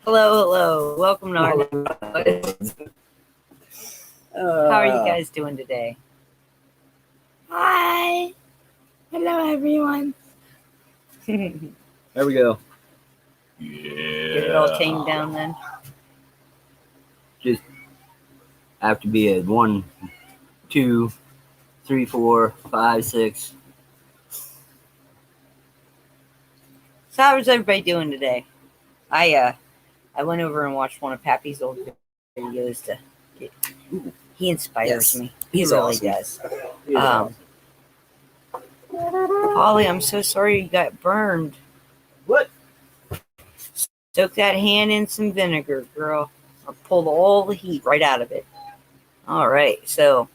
Hello. Welcome to our. How are you guys doing today? Hi. Hello, everyone. There we go. Get it all tamed down then. Just have to be at 1, 2, 3, 4, 5, 6. So how's everybody doing today? I went over and watched one of Pappy's old videos to get, he inspires me. He He's really awesome. does. He's awesome. Polly, I'm so sorry you got burned. What? Soak that hand in some vinegar, girl. I'll pull all the heat right out of it. All right, so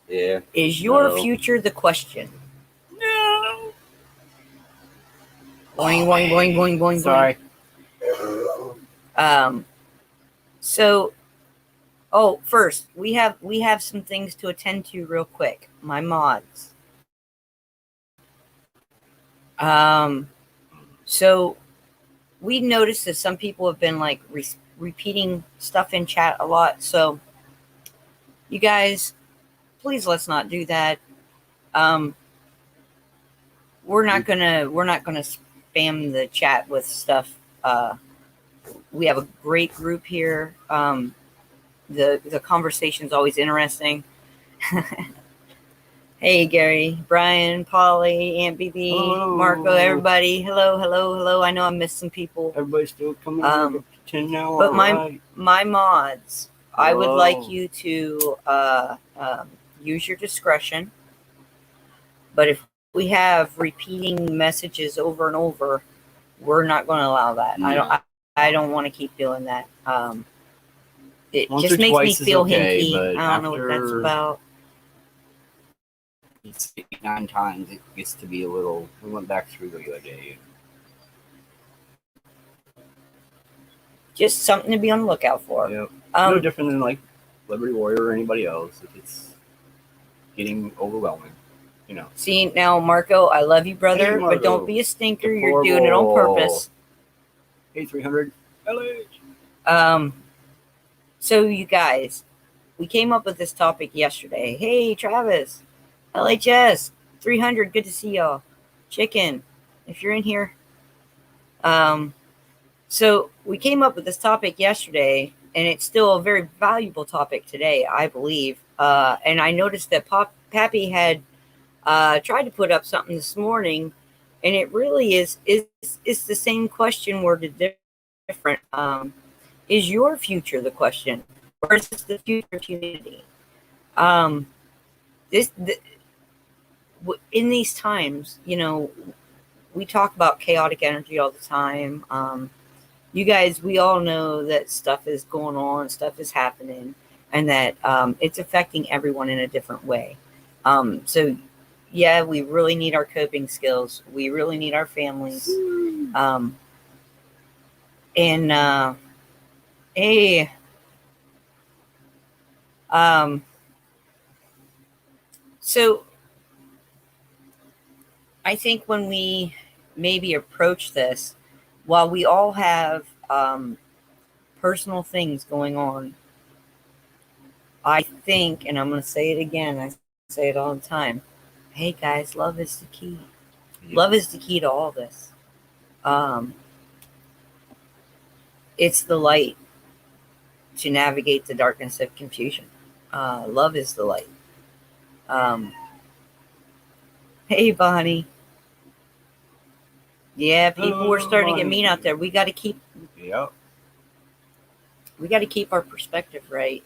Yeah. is your No. future the question? No. Boing, boing, boing, boing, boing, Sorry. boing. So, first we have some things to attend to real quick. My mods. So we noticed that some people have been like repeating stuff in chat a lot. So you guys, please let's not do that. We're not gonna spam the chat with stuff. We have a great group here. The conversation's always interesting. Hey Gary, Brian, Polly, Aunt BB, Hello. Marco, everybody. Hello. I know I missed some people. Everybody's still coming in 10 now. But right. my mods, I would Hello. like you to use your discretion. But if we have repeating messages over and over, we're not going to allow that. No. I don't want to keep doing that. It Once just or makes me twice is feel okay, hinky. but I don't know what that's about. It's 9 times. It gets to be a little. We went back through the other day. Just something to be on the lookout for. Yep. No different than like Liberty Warrior or anybody else. If it's getting overwhelming, you know. See, now, Marco, I love you, brother, Hey, Marco. but don't be a stinker. You're doing it on purpose. Hey, 300 LH. So you guys, we came up with this topic yesterday. Hey, Travis, LHS 300, good to see y'all. Chicken, if you're in here. So we came up with this topic yesterday, and it's still a very valuable topic today, I believe. And I noticed that Pappy had tried to put up something this morning, and it really is the same question worded different. Is your future the question, or is this the future of humanity? In these times, you know, we talk about chaotic energy all the time. You guys, we all know that stuff is going on, stuff is happening, and that it's affecting everyone in a different way. So, yeah, we really need our coping skills. We really need our families. So I think when we maybe approach this, while we all have personal things going on, I think, and I'm going to say it again, I say it all the time, hey guys, love is the key. Yeah. Love is the key to all this. It's the light to navigate the darkness of confusion. Love is the light. Hey, Bonnie. Yeah, people were starting to get mean out there. We got to keep. Yep. We got to keep our perspective right,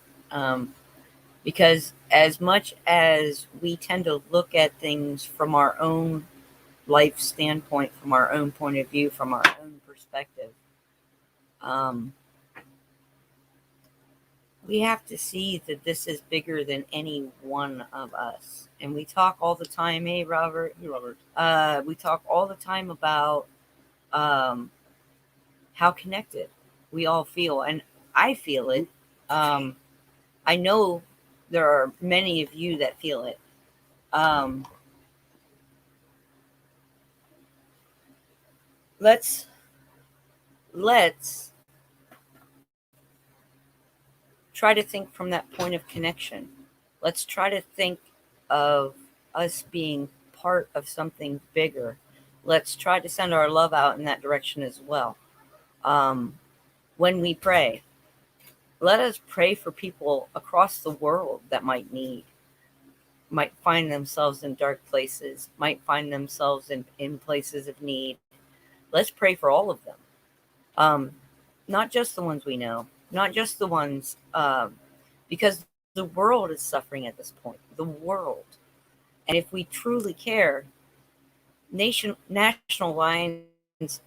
because as much as we tend to look at things from our own life standpoint, from our own point of view, from our own perspective, we have to see that this is bigger than any one of us. And we talk all the time. Hey, Robert. Hey, Robert. We talk all the time about how connected we all feel. And I feel it. I know there are many of you that feel it. let's try to think from that point of connection. Let's try to think of us being part of something bigger. Let's try to send our love out in that direction as well. When we pray, let us pray for people across the world that might find themselves in dark places, might find themselves in places of need. Let's pray for all of them. Not just the ones we know, not just the ones, because the world is suffering at this point. The world. And if we truly care, national lines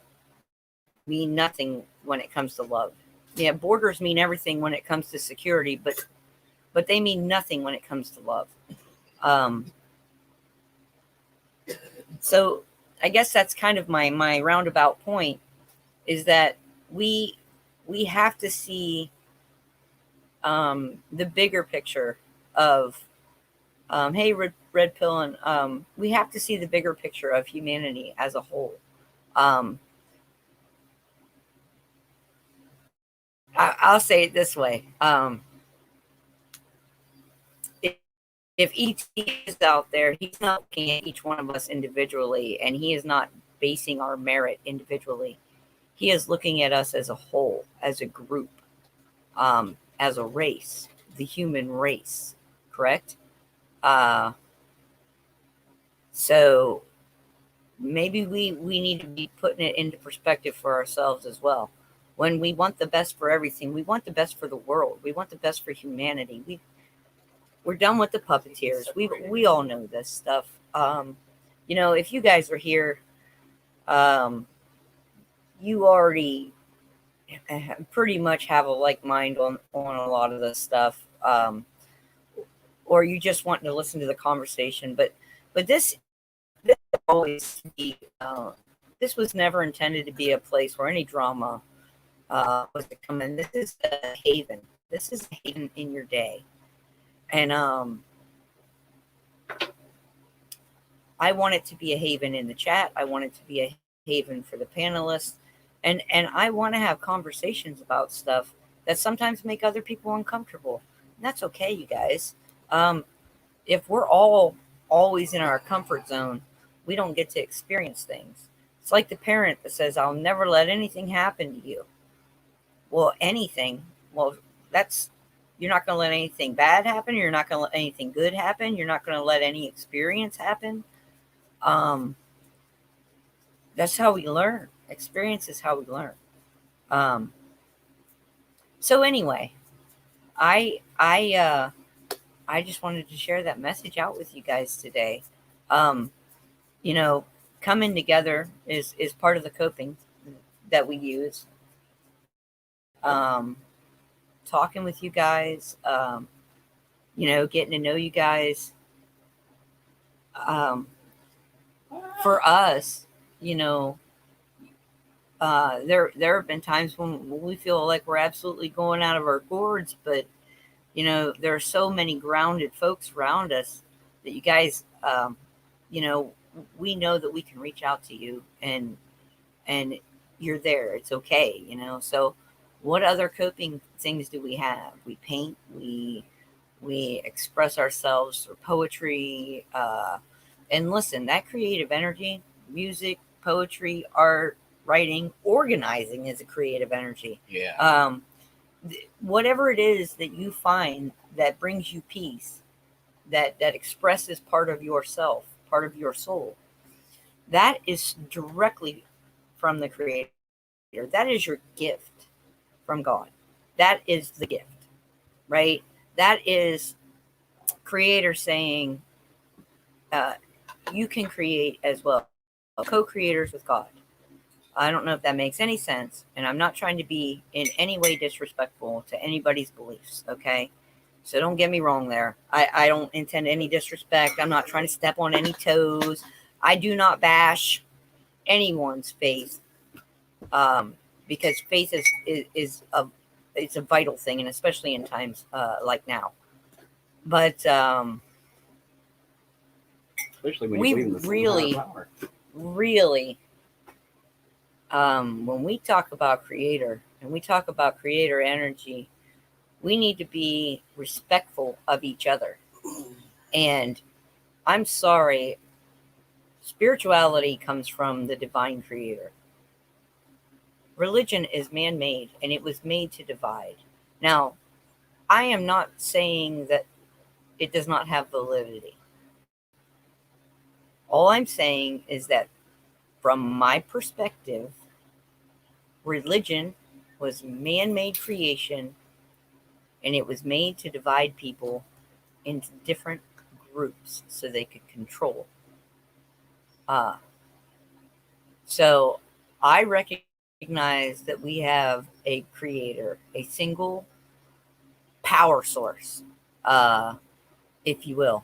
mean nothing when it comes to love. Yeah, borders mean everything when it comes to security, but they mean nothing when it comes to love. So I guess that's kind of my roundabout point, is that we have to see the bigger picture of hey, red pill, and we have to see the bigger picture of humanity as a whole. I'll say it this way. If ET is out there, he's not looking at each one of us individually, and he is not basing our merit individually. He is looking at us as a whole, as a group, as a race, the human race, correct? So maybe we need to be putting it into perspective for ourselves as well. When we want the best for everything, we want the best for the world. We want the best for humanity. We're done with the puppeteers. We all know this stuff. If you guys are here, you already pretty much have a like mind on a lot of this stuff, or you just want to listen to the conversation. But this always be. This was never intended to be a place where any drama was to come in. This is a haven. This is a haven in your day. And I want it to be a haven in the chat. I want it to be a haven for the panelists. And I want to have conversations about stuff that sometimes make other people uncomfortable. And that's okay, you guys. If we're all always in our comfort zone, we don't get to experience things. It's like the parent that says, I'll never let anything happen to you. Well, anything. Well, you're not going to let anything bad happen. You're not going to let anything good happen. You're not going to let any experience happen. That's how we learn. Experience is how we learn. So anyway, I just wanted to share that message out with you guys today. Coming together is part of the coping that we use. Talking with you guys, getting to know you guys. For us, there have been times when we feel like we're absolutely going out of our gourds, but there are so many grounded folks around us that you guys, we know that we can reach out to you and you're there. It's okay, So what other coping things do we have? We paint, we express ourselves through poetry, and listen, that creative energy, music, poetry, art, writing, organizing is a creative energy. Yeah. Whatever it is that you find that brings you peace, that expresses part of yourself, part of your soul, that is directly from the Creator. That is your gift from God. That is the gift, right? That is Creator saying, you can create as well. Co-creators with God. I don't know if that makes any sense, and I'm not trying to be in any way disrespectful to anybody's beliefs, okay? So don't get me wrong there. I don't intend any disrespect. I'm not trying to step on any toes. I do not bash anyone's faith, because faith is a vital thing, and especially in times like now. But especially when we you believe in the really when we talk about creator and we talk about creator energy, we need to be respectful of each other. And I'm sorry, spirituality comes from the divine creator. Religion is man-made and it was made to divide. Now, I am not saying that it does not have validity. All I'm saying is that from my perspective, religion was man-made creation and it was made to divide people into different groups so they could control. So I recognize that we have a creator, a single power source, if you will.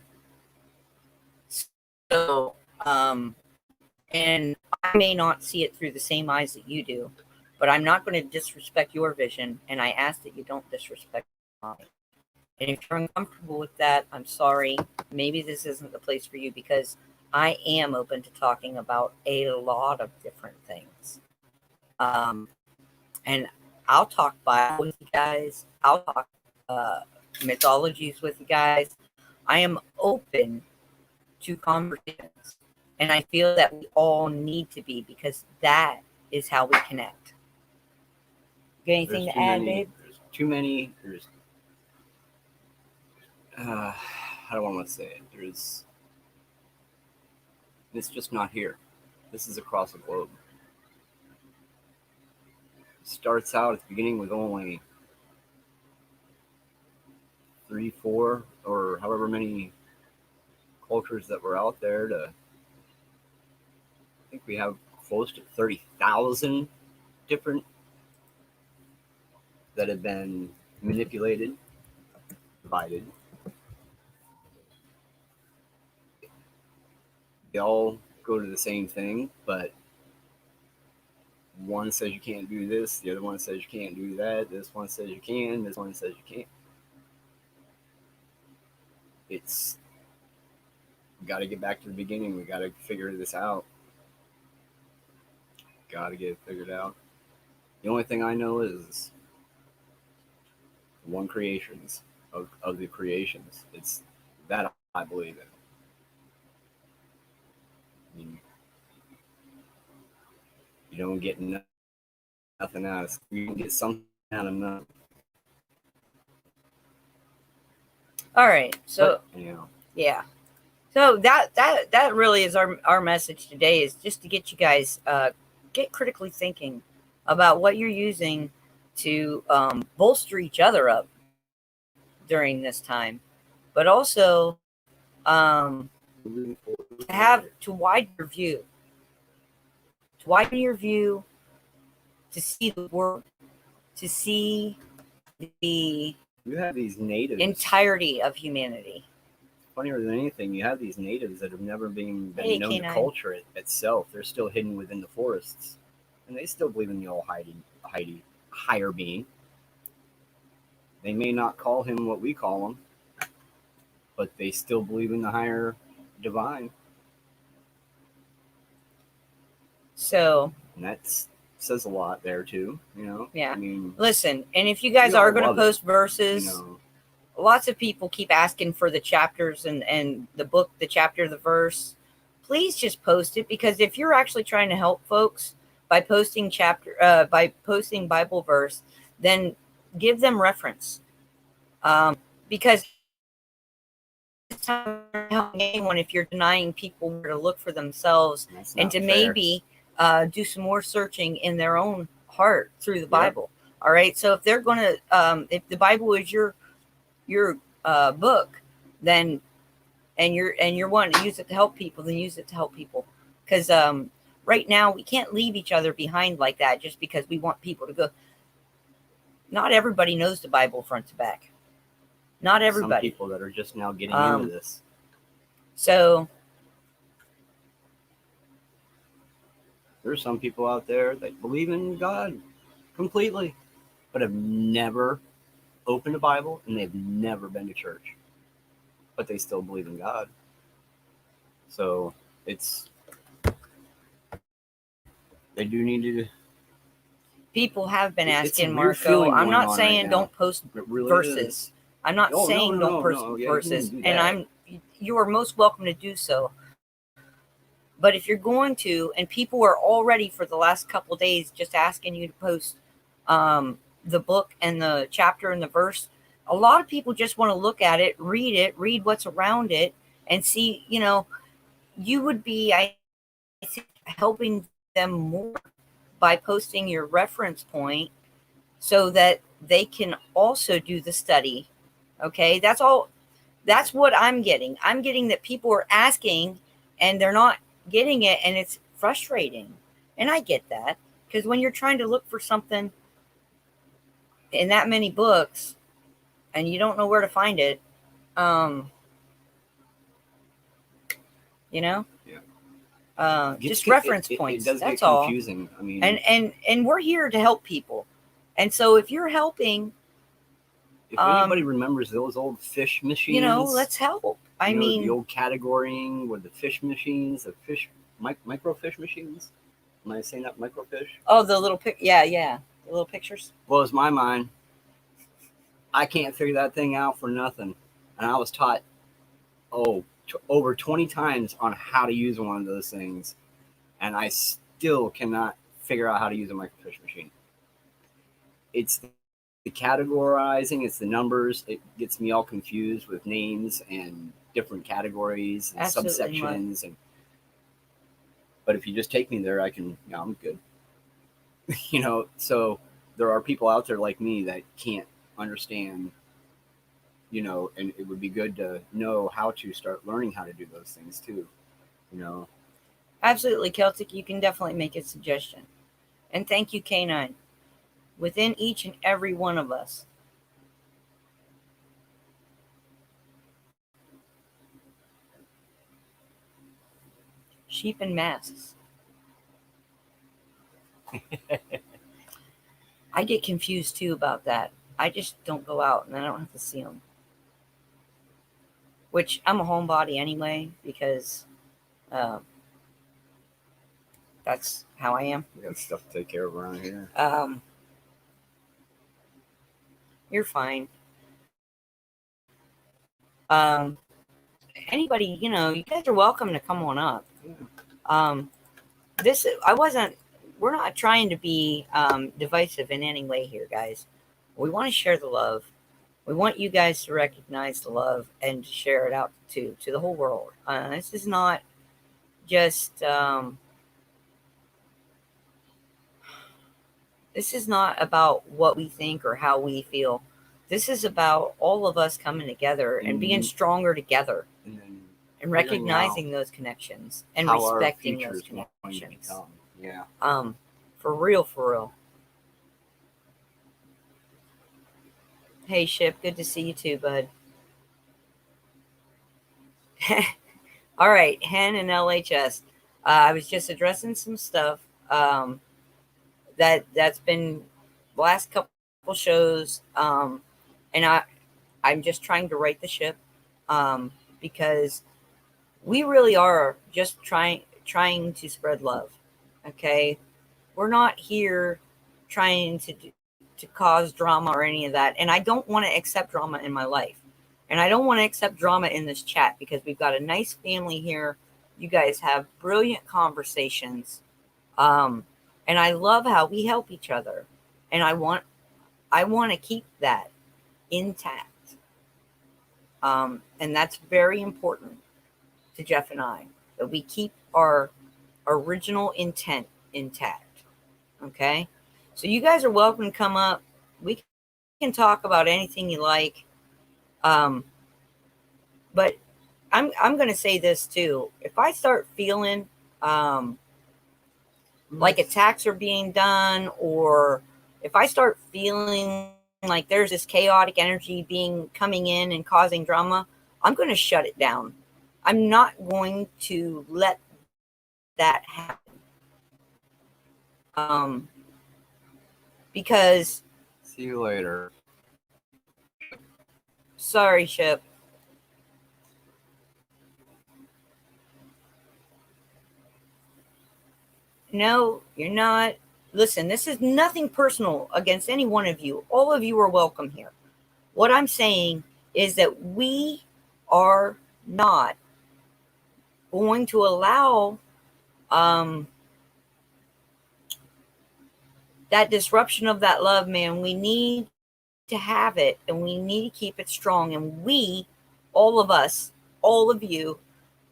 So, and I may not see it through the same eyes that you do, but I'm not going to disrespect your vision, and I ask that you don't disrespect mine. And if you're uncomfortable with that, I'm sorry. Maybe this isn't the place for you, because I am open to talking about a lot of different things. And I'll talk Bible with you guys. I'll talk mythologies with you guys. I am open to conversations. And I feel that we all need to be, because that is how we connect. Got anything to add, babe? There's too many. There's how do I want to say it? It's just not here. This is across the globe. It starts out at the beginning with only 3, 4, or however many cultures that were out there to, I think we have close to 30,000 different that have been manipulated, divided. They all go to the same thing, but one says you can't do this, the other one says you can't do that, this one says you can, this one says you can't. It's got to get back to the beginning. We got to figure this out. Got to get it figured out. The only thing I know is one creations of the creations. It's that I believe in. You don't get nothing out of it. You can get something out of nothing. All right. So, but, you know. Yeah. So that really is our message today, is just to get you guys get critically thinking about what you're using to bolster each other up during this time, but also to widen your view, to see the world, to see the you have these natives, entirety of humanity. Funnier than anything, you have these natives that have never been known to culture itself. They're still hidden within the forests, and they still believe in the old higher being. They may not call him what we call him, but they still believe in the higher divine. So, and that says a lot there too, you know. Yeah. I mean, listen, and if you guys are going to post verses, you know, lots of people keep asking for the chapters and the book, the chapter, the verse. Please just post it, because if you're actually trying to help folks by posting posting Bible verse, then give them reference. Because it's not helping anyone if you're denying people where to look for themselves and to maybe do some more searching in their own heart through the Bible. All right. So if they're going to, if the Bible is your book, then and you're wanting to use it to help people, then use it to help people. Because right now we can't leave each other behind like that just because we want people to go. Not everybody knows the Bible front to back. Not everybody. Some people that are just now getting into this. So there's some people out there that believe in God completely, but have never opened a Bible and they've never been to church, but they still believe in God. So they do need to People have been It's a asking, weird Marco. feeling I'm going not on saying right don't now. post It really verses. is. I'm not No, saying no, don't no, post no. Yeah, you verses. can do And that. you are most welcome to do so. But if you're going to, and people are already for the last couple of days just asking you to post the book and the chapter and the verse, a lot of people just want to look at it, read what's around it, and see, you would be, I think, helping them more by posting your reference point so that they can also do the study. Okay, that's all. That's what I'm getting. I'm getting that people are asking and they're not getting it, and it's frustrating. And I get that, because when you're trying to look for something in that many books and you don't know where to find it, um, Yeah. just reference points. It does that's get all. confusing. I mean, and we're here to help people. And so if you're helping, if anybody remembers those old fish machines, let's help. I mean, the old categorying with the fish machines, the fish microfish machines. Am I saying that, microfish? Oh, the little the little pictures. Blows my mind. I can't figure that thing out for nothing, and I was taught over 20 times on how to use one of those things, and I still cannot figure out how to use a microfiche machine. It's the categorizing, it's the numbers. It gets me all confused with names and different categories and Absolutely subsections. But if you just take me there, I'm good. So there are people out there like me that can't understand, and it would be good to know how to start learning how to do those things too. Absolutely, Celtic. You can definitely make a suggestion. And thank you, K9. Within each and every one of us, sheep in masks. I get confused too about that. I just don't go out and I don't have to see them. Which I'm a homebody anyway, because that's how I am. We got stuff to take care of around here. You're fine. Anybody, you guys are welcome to come on up. We're not trying to be divisive in any way here, guys. We want to share the love. We want you guys to recognize the love and to share it out to the whole world. This is not just this is not about what we think or how we feel. This is about all of us coming together and being stronger together, and recognizing those connections and respecting those connections. Yeah. For real. Hey, Ship, good to see you too, bud. All right, Hen and LHS. I was just addressing some stuff that's been the last couple shows, and I'm just trying to right the ship, because we really are just trying to spread love. Okay, we're not here trying to cause drama or any of that, and I don't want to accept drama in my life, and I don't want to accept drama in this chat, because we've got a nice family here. You guys have brilliant conversations, and I love how we help each other, and I want to keep that intact, and that's very important to Jeff and I, that we keep our original intent intact. Okay, so you guys are welcome to come up. We can talk about anything you like, but I'm going to say this too. If I start feeling like attacks are being done, or if I start feeling like there's this chaotic energy coming in and causing drama, I'm going to shut it down. I'm not going to let that happen. Because see you later. Sorry, Ship. No, you're not listen, this is nothing personal against any one of you. All of you are welcome here. What I'm saying is that we are not going to allow that disruption of that love, man. We need to have it, and we need to keep it strong. And we, all of us, all of you,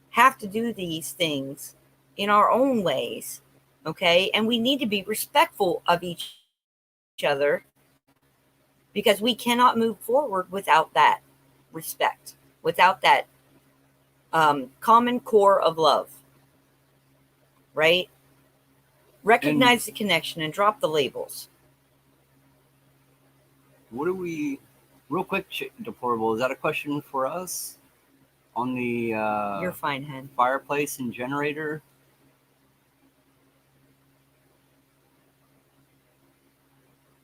have to do these things in our own ways, okay? And we need to be respectful of each other, because we cannot move forward without that respect, without that common core of love, right? Recognize the connection and drop the labels. What do we, real quick, Deplorable, is that a question for us on the You're fine, hen. Fireplace and generator?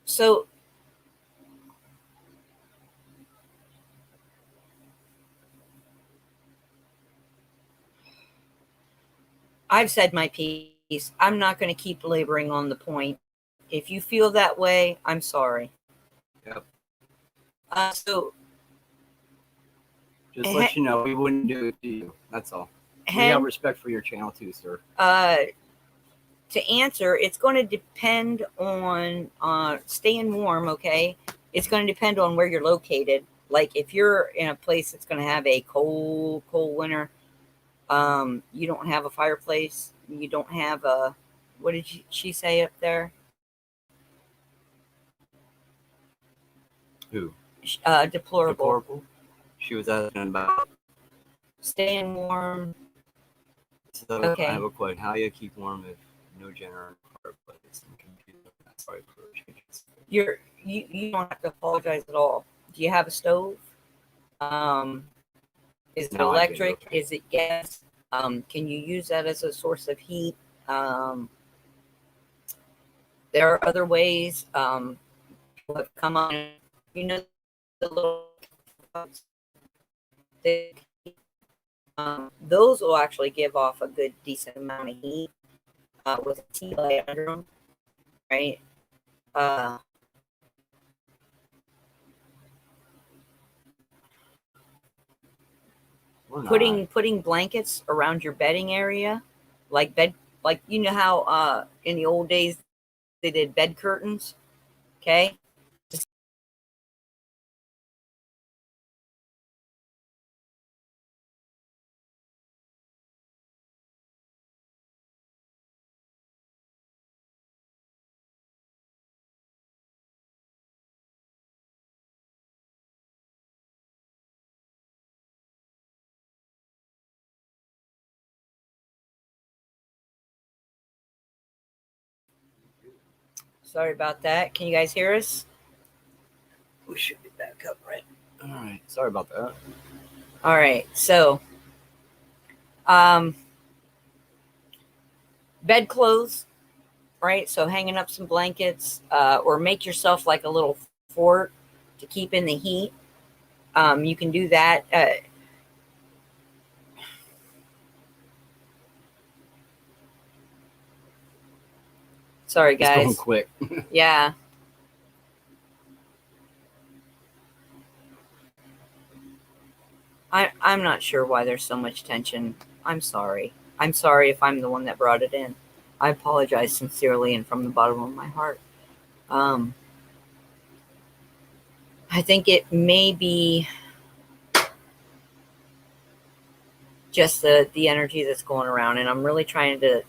So I've said my piece. I'm not going to keep laboring on the point. If you feel that way, I'm sorry. Yep. So just let you know, we wouldn't do it to you. That's all. We have respect for your channel too, sir. To answer, it's going to depend on staying warm, okay? It's going to depend on where you're located. Like if you're in a place that's going to have a cold winter, you don't have a fireplace, you don't have a, what did she say up there? Who? Deplorable. She was asking about staying warm. So okay. I have a quote. How do you keep warm if no generator fireplace and computer? Sorry for changes. You don't have to apologize at all. Do you have a stove? Is it electric? Okay. Is it gas? Can you use that as a source of heat? There are other ways. Come on, you know the little those will actually give off a good decent amount of heat with a tea light under them, right? Putting blankets around your bedding area, like you know how in the old days they did bed curtains, okay? Sorry about that. Can you guys hear us? We should be back up, right? All right. Sorry about that. All right. So, bedclothes, right? So hanging up some blankets, or make yourself like a little fort to keep in the heat. You can do that. Sorry, guys. It's going quick. Yeah. I'm not sure why there's so much tension. I'm sorry. I'm sorry if I'm the one that brought it in. I apologize sincerely and from the bottom of my heart. I think it may be just the energy that's going around, and I'm really trying to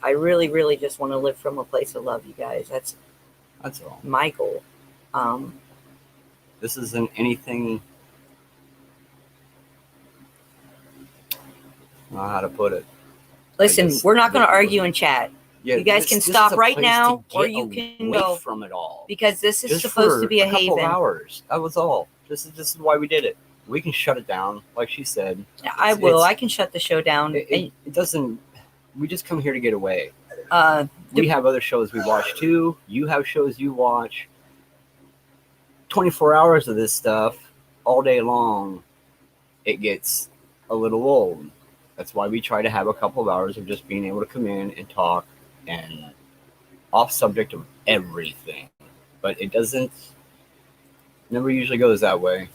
I really just want to live from a place of love, you guys. That's all. My goal. This isn't anything, I don't know how to put it. Listen, we're not going to argue in chat. Yeah, you guys can stop right now, or you can go from it all, because this is supposed to be a haven. Couple of hours. That was all. This is why we did it. We can shut it down, like she said. I will. I can shut the show down. It doesn't. We just come here to get away. We have other shows we watch too. You have shows you watch. 24 hours of this stuff all day long. It gets a little old. That's why we try to have a couple of hours of just being able to come in and talk and off subject of everything, but it doesn't. Never usually goes that way.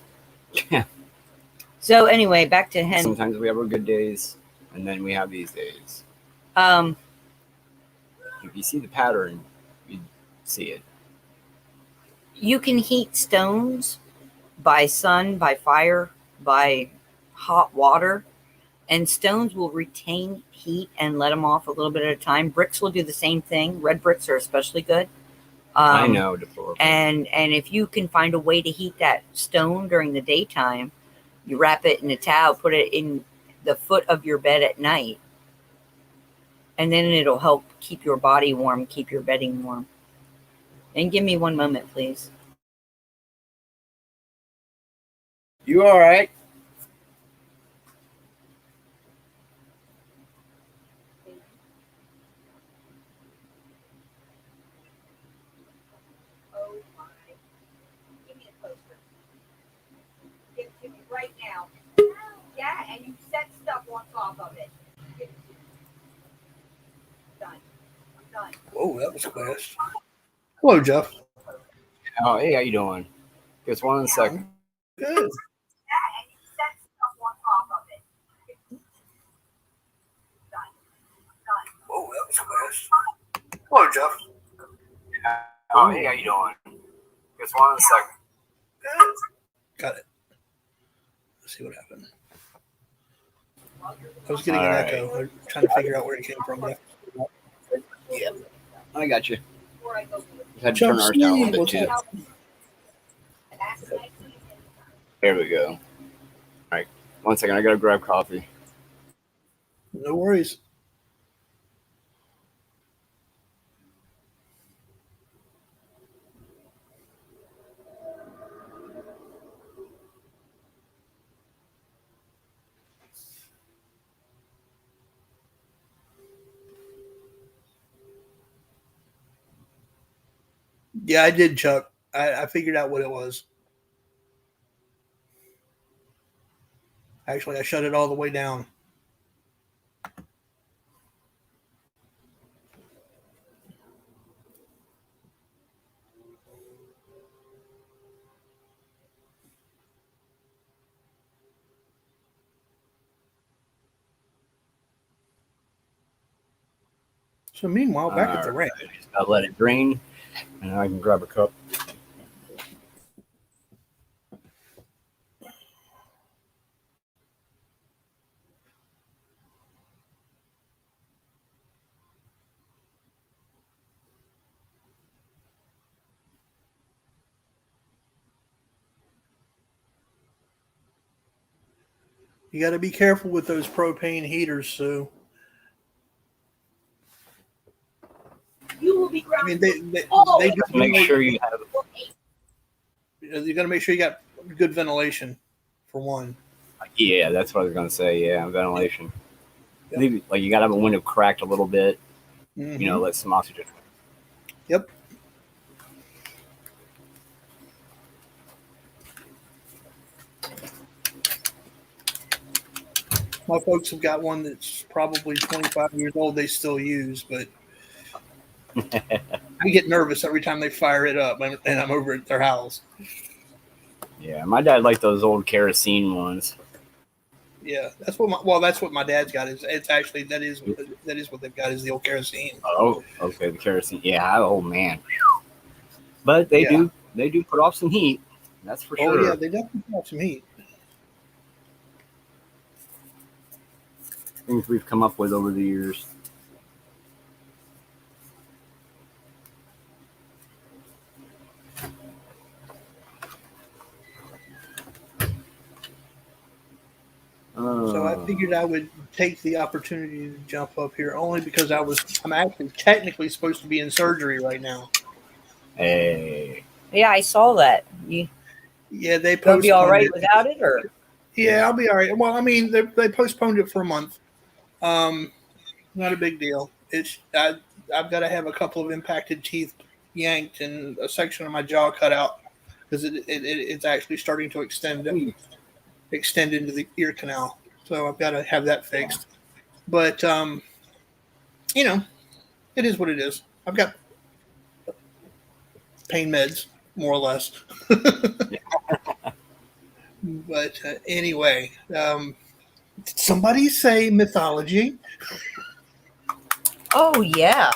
So anyway, back to Hen. Sometimes we have our good days, and then we have these days. Um, If you see the pattern, you see it. you can heat stones by sun, by fire, by hot water, and stones will retain heat and let them off a little bit at a time. Bricks will do the same thing. Red bricks are especially good. I know, deplorable. And if you can find a way to heat that stone during the daytime, you wrap it in a towel, put it in the foot of your bed at night, and then it'll help keep your body warm, keep your bedding warm. And give me one moment, please. You all right? Oh my. Give me a poster. Give it to me right now. Yeah, and you set stuff on top of it. Give it to me. Done. I'm done. Whoa, that was fast. Hello, Jeff. Oh, hey, how you doing? Just one second. Good. Yeah, and you set stuff on top of it. Done. Done. Whoa, that was fast. Hello, Jeff. Oh, hey, how you doing? Just one second. Good. Got it. Let's see what happened. I was getting an echo. I'm trying to figure out where it came from. Yeah, I got you. Before I go. Had to turn ours down a little bit too. Last night. There we go. All right, 1 second. I gotta grab coffee. No worries. Yeah, I did, Chuck. I figured out what it was. Actually, I shut it all the way down. So meanwhile, back at the ranch. Just gotta let it drain, and I can grab a cup. You got to be careful with those propane heaters, Sue. You will be I mean, they do Make sure you have. You got to make sure you got good ventilation, for one. Yeah, that's what I was gonna say. Yeah, ventilation. Yep. Leave, like you gotta have a window cracked a little bit. Mm-hmm. You know, let some oxygen. Yep. My folks have got one that's probably 25 years old. They still use, but I get nervous every time they fire it up, and I'm over at their house. Yeah, my dad liked those old kerosene ones. Yeah, that's what my dad's got. It's actually that is what they've got is the old kerosene. Oh, okay, the kerosene. Yeah, oh man. But they do put off some heat. That's for sure. Oh yeah, they definitely have some heat. Things we've come up with over the years. So I figured I would take the opportunity to jump up here only because I'm actually technically supposed to be in surgery right now. Hey. Yeah, I saw that. You They gonna be all right it. without it, or? Yeah, I'll be all right. Well, I mean, they postponed it for a month. Not a big deal. I've got to have a couple of impacted teeth yanked and a section of my jaw cut out because it's actually starting to extend into the ear canal. So I've got to have that fixed. But it is what it is. I've got pain meds, more or less. But anyway, did somebody say mythology? Oh yeah.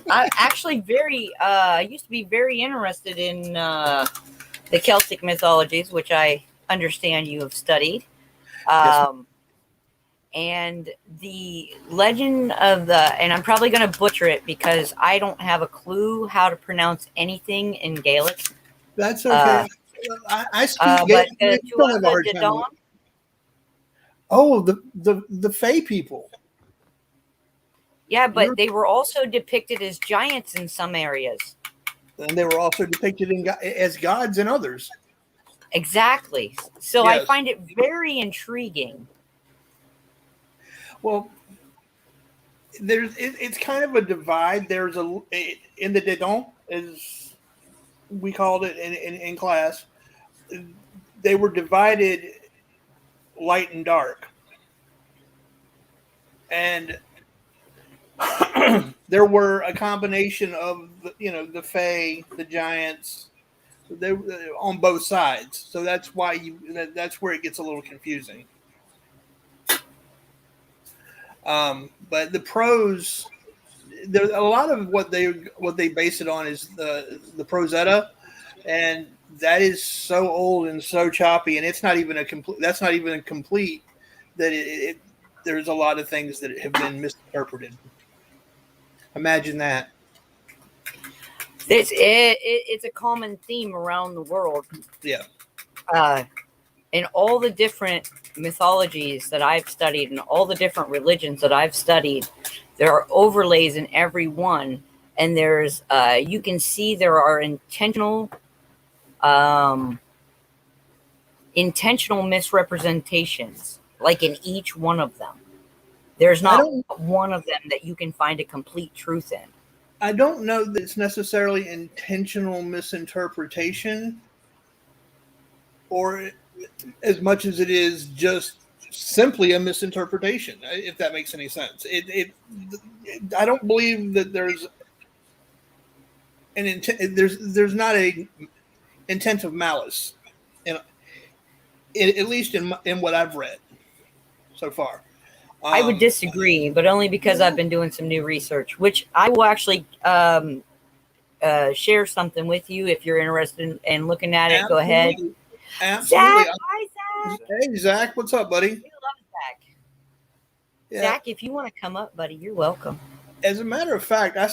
I actually used to be very interested in the Celtic mythologies, which I understand you have studied. Yes. And the legend of and I'm probably going to butcher it because I don't have a clue how to pronounce anything in Gaelic. That's okay. I speak but Gaelic. Don't have a hard time with it. Oh, the Fae people. Yeah, but they were also depicted as giants in some areas. And they were also depicted as gods in others. Exactly. So Yes. I find it very intriguing. Well, it's kind of a divide. There's in the Dedon, as we called it in class, they were divided light and dark. And there were a combination of the Fae, the giants, they on both sides. So that's why that's where it gets a little confusing. But the prose, there's a lot of what they base it on is the Prose Edda, and that is so old and so choppy, and it's not even a complete. That's not even a complete. That there's a lot of things that have been misinterpreted. Imagine that. It's a common theme around the world. Yeah. In all the different mythologies that I've studied and all the different religions that I've studied, there are overlays in every one, and there's you can see there are intentional misrepresentations, like in each one of them. There's not one of them that you can find a complete truth in. I don't know that it's necessarily intentional misinterpretation, or as much as it is just simply a misinterpretation, if that makes any sense. I don't believe that there's an intent. There's not a intent of malice, at least in what I've read so far. I would disagree, but only because I've been doing some new research, which I will actually share something with you if you're interested in looking at it. Go ahead. Absolutely. Zach, hi, Zach. Hey, Zach. What's up, buddy? We love Zach. Yeah. Zach, if you want to come up, buddy, you're welcome. As a matter of fact, I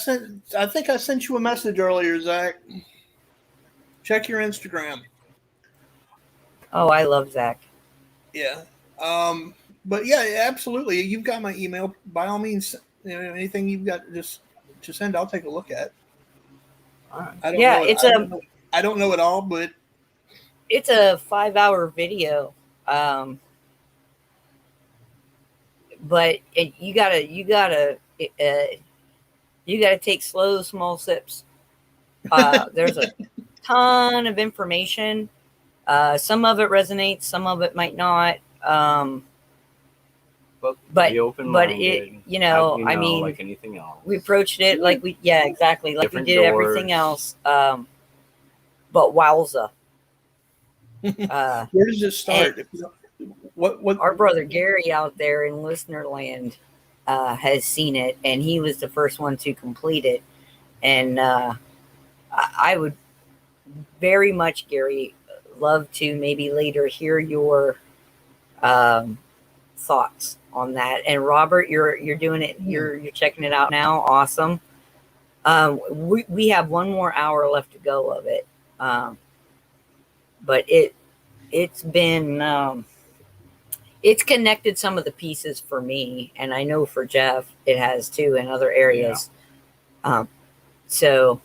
think I sent you a message earlier, Zach. Check your Instagram. Oh, I love Zach. Yeah. But yeah, absolutely. You've got my email. By all means, anything you've got just to send, I'll take a look at. All right. I don't know it all, but it's a 5-hour video. But you gotta take slow, small sips. There's a ton of information. Some of it resonates, some of it might not. But it, I mean, like anything else, we approached it exactly like different we did doors. Everything else. But wowza. Where does it start? What our brother Gary out there in listener land has seen it, and he was the first one to complete it. And I would very much, Gary, love to maybe later hear your thoughts on that. And Robert, you're doing it. You're checking it out now. Awesome. We have one more hour left to go of it. But it's been it's connected some of the pieces for me, and I know for Jeff it has too in other areas. Yeah. So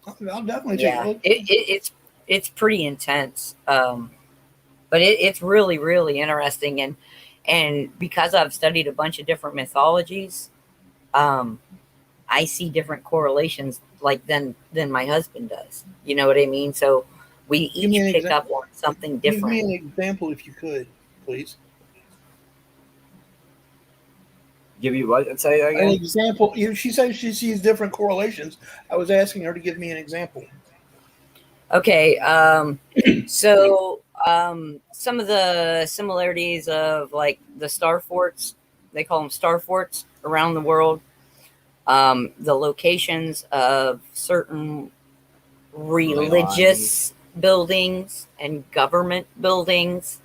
I'll definitely take a look. It's pretty intense. But it's really, really interesting. And because I've studied a bunch of different mythologies, I see different correlations than my husband does. You know what I mean? So we each pick up on something different. Give me an example if you could, please. Give you what? Say that An again. example. She says she sees different correlations. I was asking her to give me an example. Okay. So some of the similarities of like the star forts, they call them star forts around the world. The locations of certain religious buildings and government buildings,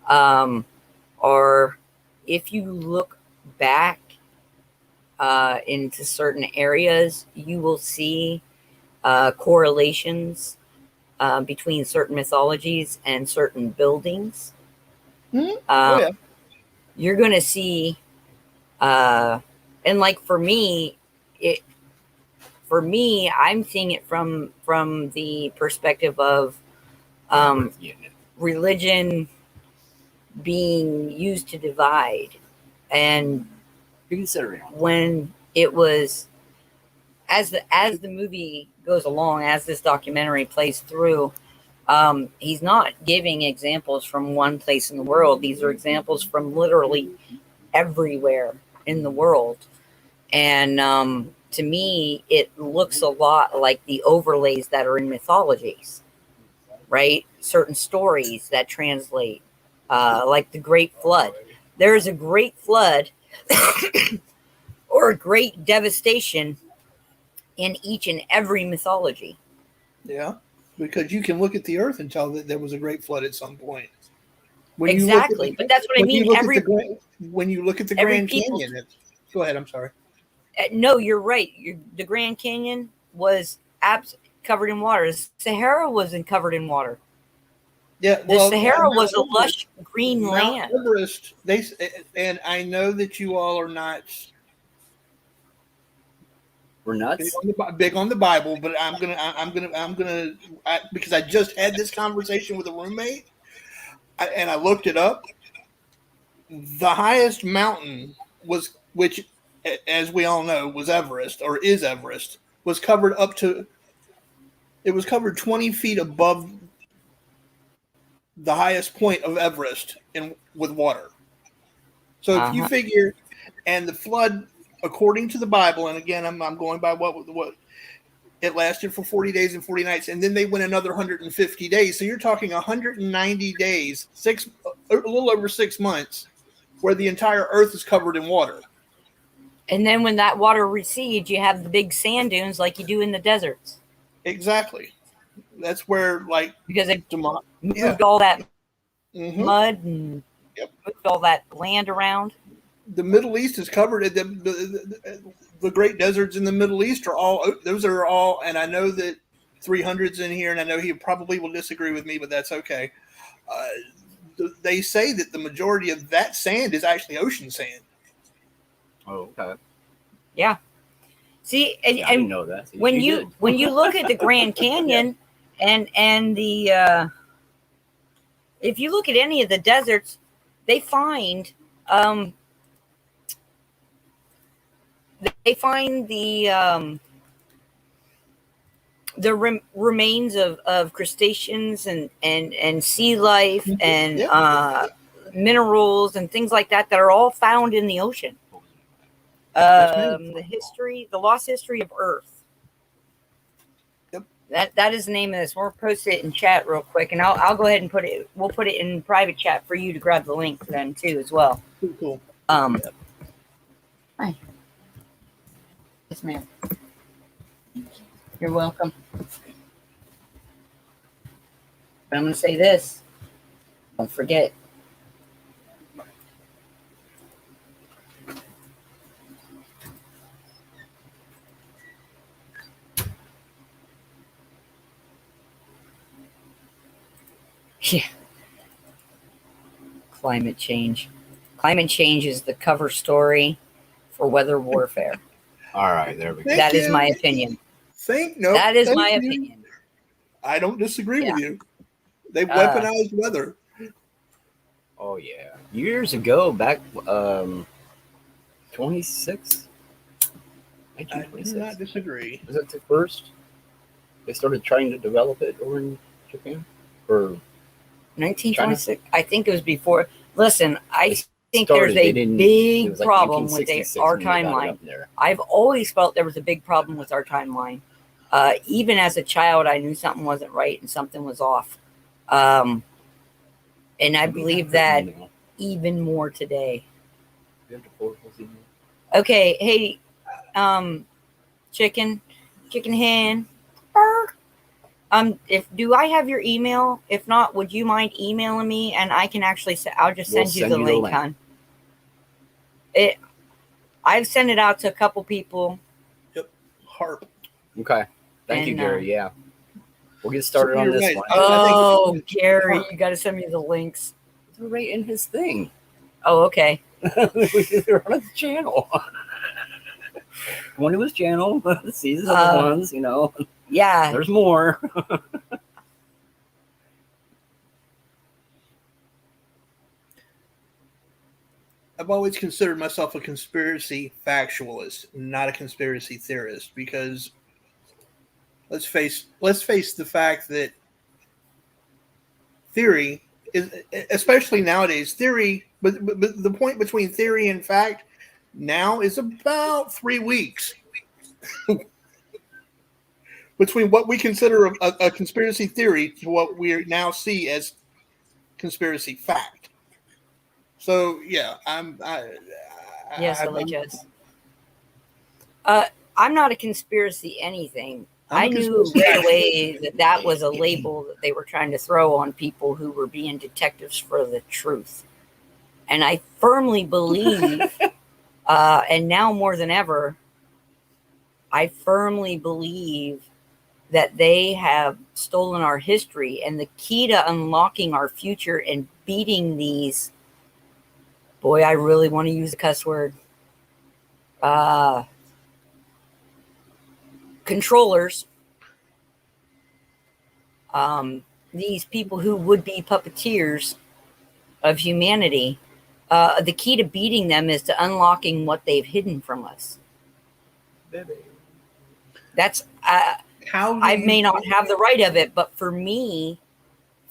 or if you look back into certain areas, you will see correlations between certain mythologies and certain buildings. Oh, yeah. You're going to see, and like for me, I'm seeing it from the perspective of religion being used to divide, and when it was as the movie goes along, as this documentary plays through, he's not giving examples from one place in the world. These are examples from literally everywhere in the world. And to me, it looks a lot like the overlays that are in mythologies, right? Certain stories that translate, like the Great Flood. There is a great flood or a great devastation in each and every mythology. Yeah, because you can look at the earth and tell that there was a great flood at some point. Exactly, but that's what I mean. When you look at the Grand Canyon, go ahead. I'm sorry. No, you're right. The Grand Canyon was covered in water. The Sahara wasn't covered in water. Yeah, the Sahara was a lush green land. Everest, and I know that you all are not. We're nuts. Big on the Bible, but I'm gonna because I just had this conversation with a roommate, and I looked it up. The highest mountain was, which, as we all know, was Everest, or is Everest, was covered up to. It was covered 20 feet above the highest point of Everest with water. So if you figure, and the flood, according to the Bible, and again, I'm going by what it lasted for 40 days and 40 nights, and then they went another 150 days. So you're talking 190 days, a little over 6 months, where the entire earth is covered in water. And then when that water recedes, you have the big sand dunes like you do in the deserts. Exactly. That's where, because they moved all that mud and moved all that land around. The Middle East is covered. The great deserts in the Middle East are all, and I know that 300's in here, and I know he probably will disagree with me, but that's okay. They say that the majority of that sand is actually ocean sand. Oh, okay. Yeah. See, and I didn't know that. So when you look at the Grand Canyon and the if you look at any of the deserts, they find the remains of crustaceans and sea life and minerals and things like that are all found in the ocean. The lost history of Earth. Yep. That is the name of this. We'll post it in chat real quick, and I'll go ahead and we'll put it in private chat for you to grab the link then too as well. Cool. Hi. Yes, ma'am. You're welcome. But I'm going to say this. Don't forget. Yeah. Climate change. Climate change is the cover story for weather warfare. All right, there we go. That is my opinion. That is my opinion. I don't disagree with you. They've weaponized weather. Oh yeah, years ago, back 26. I do not disagree. Was it the first? They started trying to develop it over in Japan, or 1926. I think it was before. Listen, I think there's started, a big it was like problem with 1966 our when they got it timeline. up there. I've always felt there was a big problem with our timeline. Even as a child, I knew something wasn't right and something was off. And I believe that even more today. You have to forward those emails? Okay, hey, chicken hen. If do I have your email? If not, would you mind emailing me and I can actually I'll just send you the link, hon. I've sent it out to a couple people. Yep. Harp. Okay. Thank you, Gary. Yeah. We'll get started on this right. one. Oh, Gary, you got to send me the links. They're right in his thing. Oh, okay. They're on his channel. One to his channel. See these other ones, you know. Yeah. There's more. I've always considered myself a conspiracy factualist, not a conspiracy theorist, because let's face the fact that theory is, especially nowadays, theory, but the point between theory and fact now is about 3 weeks. Between what we consider a conspiracy theory to what we now see as conspiracy fact. So yeah, Yes, I'm not a conspiracy anything. I knew right away that was a label that they were trying to throw on people who were being detectives for the truth. And I firmly believe, and now more than ever, I firmly believe that they have stolen our history, and the key to unlocking our future and beating these, boy, I really want to use a cuss word, controllers, these people who would be puppeteers of humanity, the key to beating them is to unlocking what they've hidden from us. That's I may not have the right of it, but for me,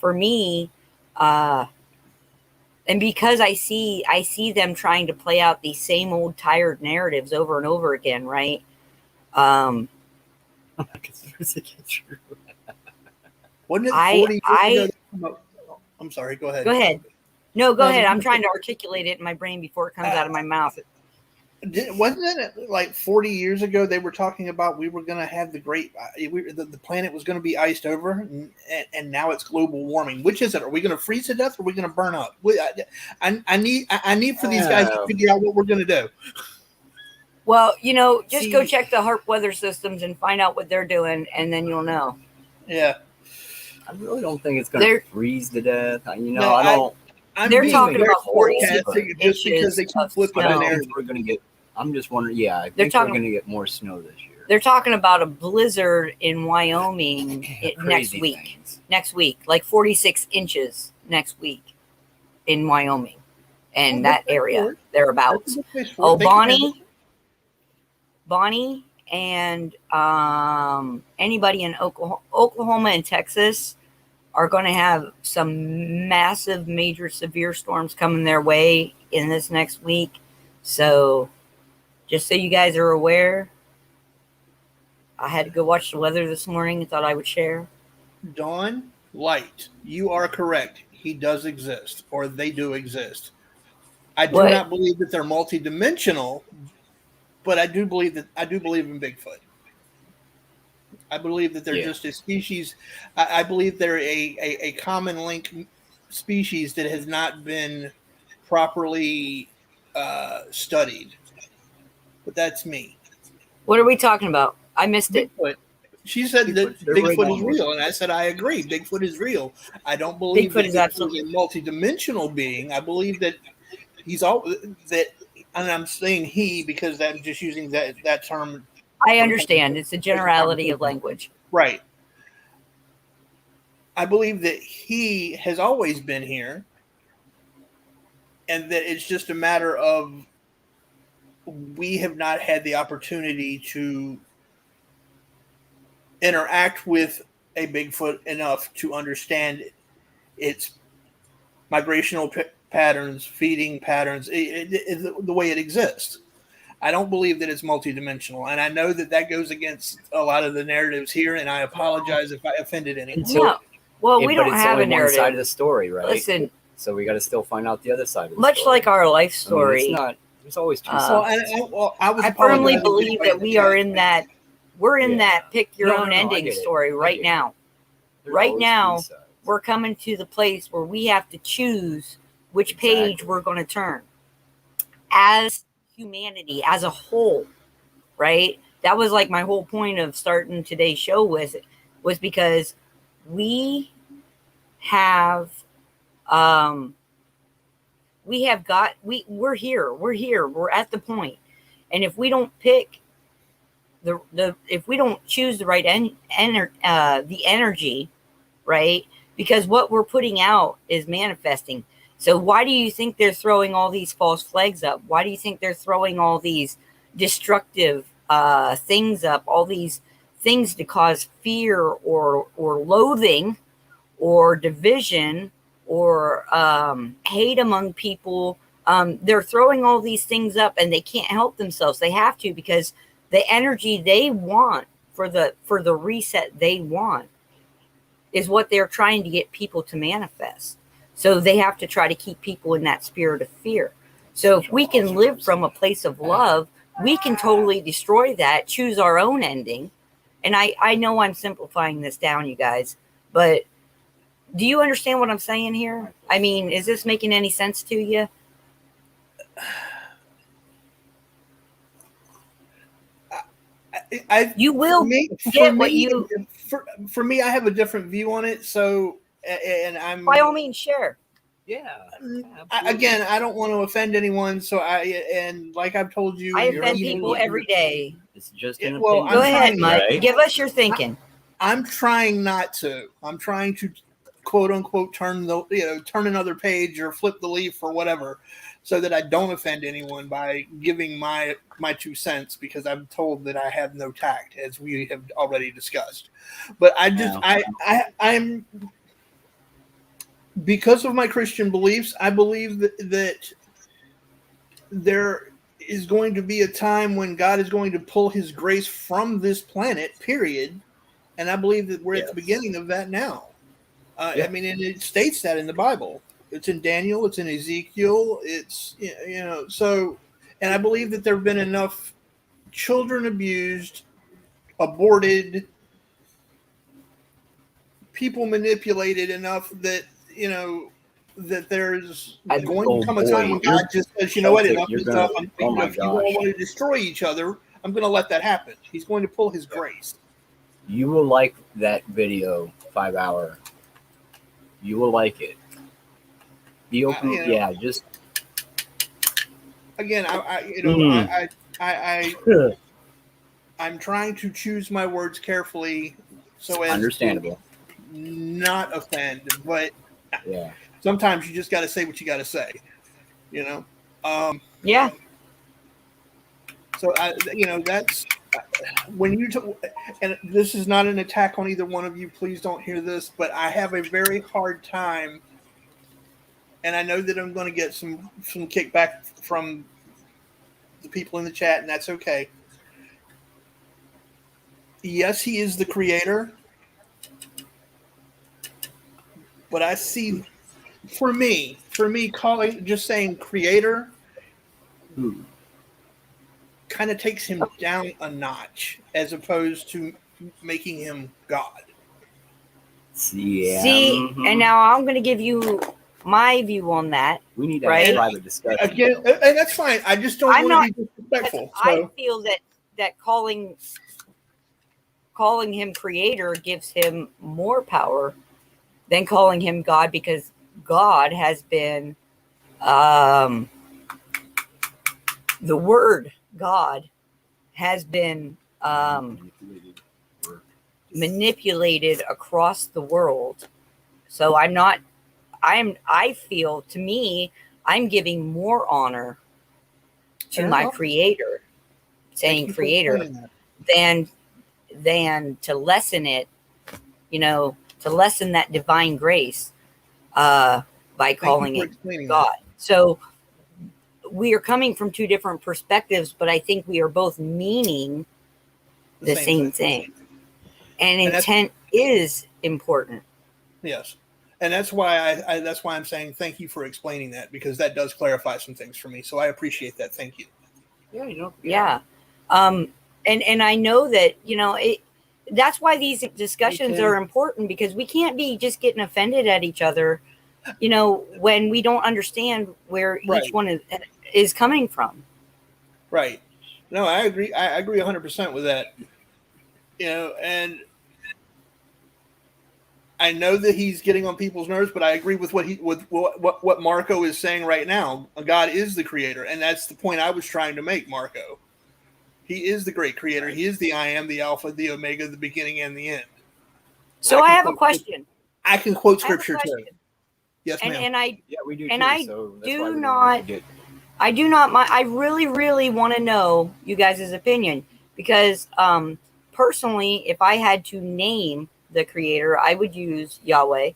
and because I see them trying to play out these same old tired narratives over and over again, right? Wasn't it 40 years ago? I'm sorry, go ahead. Go ahead. No, go ahead. I'm trying to articulate it in my brain before it comes out of my mouth. Wasn't it like 40 years ago they were talking about we were going to have the planet was going to be iced over, and now it's global warming. Which is it? Are we going to freeze to death or are we going to burn up? I need for these guys to figure out what we're going to do. Well, just go check the HAARP weather systems and find out what they're doing, and then you'll know. Yeah. I really don't think it's going to freeze to death. I don't. They're talking about 46 just because they keep flipping the narrative. We're going to get. I'm just wondering. Yeah, I think we're going to get more snow this year. They're talking about a blizzard in Wyoming next week. Things. Next week, like 46 inches next week in Wyoming and that area thereabouts. Oh, Bonnie, and anybody in Oklahoma and Texas are going to have some massive, major, severe storms coming their way in this next week. So just so you guys are aware, I had to go watch the weather this morning and thought I would share. Dawn Light, you are correct. He does exist, or they do exist. I do not believe that they're multidimensional, but I do believe in Bigfoot. I believe that they're just a species. I believe they're a common link species that has not been properly studied. But that's me. What are we talking about? I missed Bigfoot. it. She said that Bigfoot is real, and I said I agree. Bigfoot is real. I don't believe Bigfoot is absolutely a multidimensional being. I believe that he's all that, and I'm saying he because I'm just using that term. I understand. It's a generality of language. Right. I believe that he has always been here, and that it's just a matter of we have not had the opportunity to interact with a Bigfoot enough to understand its migrational patterns, feeding patterns, the way it exists. I don't believe that it's multidimensional, and I know that that goes against a lot of the narratives here, and I apologize if I offended anyone. No. Well, we but don't it's have only a narrative. one side of the story, right? Listen, so we got to still find out the other side of the much story. like our life story, it's not. There's always two Well, sides. I was I firmly apologizing to believe anybody that we are in that. We're in Yeah. that pick your No, own no, I ending get it. story I right get it. now. There's right always now, two sides. We're coming to the place where we have to choose which page Exactly. we're going to turn as humanity, as a whole, right? That was like my whole point of starting today's show was because we're here, we're at the point. And if we don't pick if we don't choose the right the energy, right? Because what we're putting out is manifesting. So why do you think they're throwing all these false flags up? Why do you think they're throwing all these destructive things up, all these things to cause fear or loathing or division or hate among people? They're throwing all these things up, and they can't help themselves. They have to, because the energy they want for the reset they want is what they're trying to get people to manifest. So they have to try to keep people in that spirit of fear. So if we can live from a place of love, we can totally destroy that, choose our own ending. And I know I'm simplifying this down, you guys, but do you understand what I'm saying here? I mean, is this making any sense to you? You will get what you. For me, I have a different view on it. So, and I'm by all means share. Yeah. Again, I don't want to offend anyone. So like I've told you, I offend people every day. It's just Yeah, an well, opinion. Go ahead, Mike. Right? Give us your thinking. I'm trying not to. I'm trying to, quote unquote, turn another page or flip the leaf or whatever, so that I don't offend anyone by giving my 2 cents, because I'm told that I have no tact, as we have already discussed. But I'm because of my Christian beliefs, I believe that there is going to be a time when God is going to pull his grace from this planet, period. And I believe that we're at the beginning of that now. I mean, and it states that in the Bible. It's in Daniel. It's in Ezekiel. It's, so, and I believe that there have been enough children abused, aborted, people manipulated enough that, that there's going to come a time when God just says, you know what, enough is enough. If you all want to destroy each other, I'm going to let that happen. He's going to pull his grace. You will like that video, 5 hour. You will like it. Just again. I'm trying to choose my words carefully, so as understandable, to not offend. But yeah, sometimes you just got to say what you got to say. Yeah. So that's when and this is not an attack on either one of you. Please don't hear this, but I have a very hard time, and I know that I'm going to get some kickback from the people in the chat, and that's okay. Yes, he is the creator, but I see, for me, just saying creator kind of takes him down a notch, as opposed to making him God. Yeah. See, and now I'm going to give you my view on that. We need to have a private discussion. Again, and that's fine. I just don't want to be disrespectful. So. I feel that calling him creator gives him more power than calling him God, because God has been the word God has been manipulated across the world. So I feel, to me, I'm giving more honor to my creator, saying creator, than to lessen it, to lessen that divine grace by calling it God. So we are coming from two different perspectives, but I think we are both meaning the same thing. And intent is important. Yes. And that's why that's why I'm saying thank you for explaining that, because that does clarify some things for me. So I appreciate that. Thank you. Yeah, Yeah. And I know that, that's why these discussions are important, because we can't be just getting offended at each other, when we don't understand where each one is coming from. Right. No, I agree. I agree 100% with that. And I know that he's getting on people's nerves, but I agree with what Marco is saying right now. God is the creator, and that's the point I was trying to make, Marco. He is the great creator. He is the I am, the Alpha, the Omega, the beginning and the end. So I have a question. I can quote scripture too. Yes, ma'am. And we do. And too, I so I do not mind. I really, really want to know you guys' opinion, because personally, if I had to name the creator, I would use Yahweh.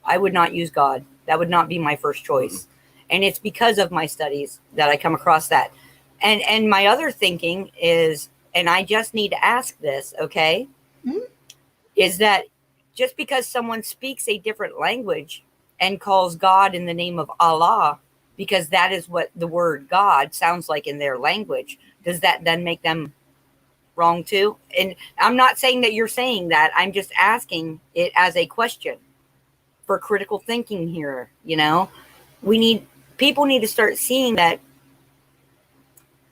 I would not use God. That would not be my first choice. And it's because of my studies that I come across that. And my other thinking is, and I just need to ask this, okay, is that just because someone speaks a different language and calls God in the name of Allah, because that is what the word God sounds like in their language, does that then make them wrong too? And I'm not saying that you're saying that. I'm just asking it as a question for critical thinking here. People need to start seeing that.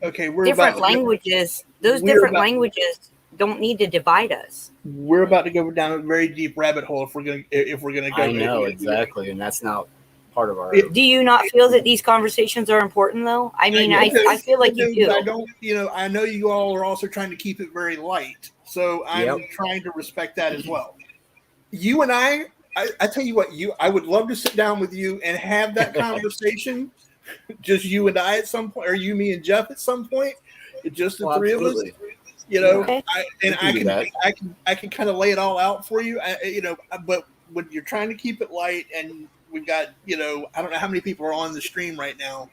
Okay, languages languages don't need to divide us. We're about to go down a very deep rabbit hole if we're gonna go. I know exactly, and that's not part of our. Do you not feel that these conversations are important, though? I mean, I feel like you do. I don't. I know you all are also trying to keep it very light, so I'm trying to respect that as well. You and I tell you what, I would love to sit down with you and have that conversation. Just you and I at some point, or you, me, and Jeff at some point. Just the three of us. Okay. I can kind of lay it all out for you. But when you're trying to keep it light, and we've got, I don't know how many people are on the stream right now.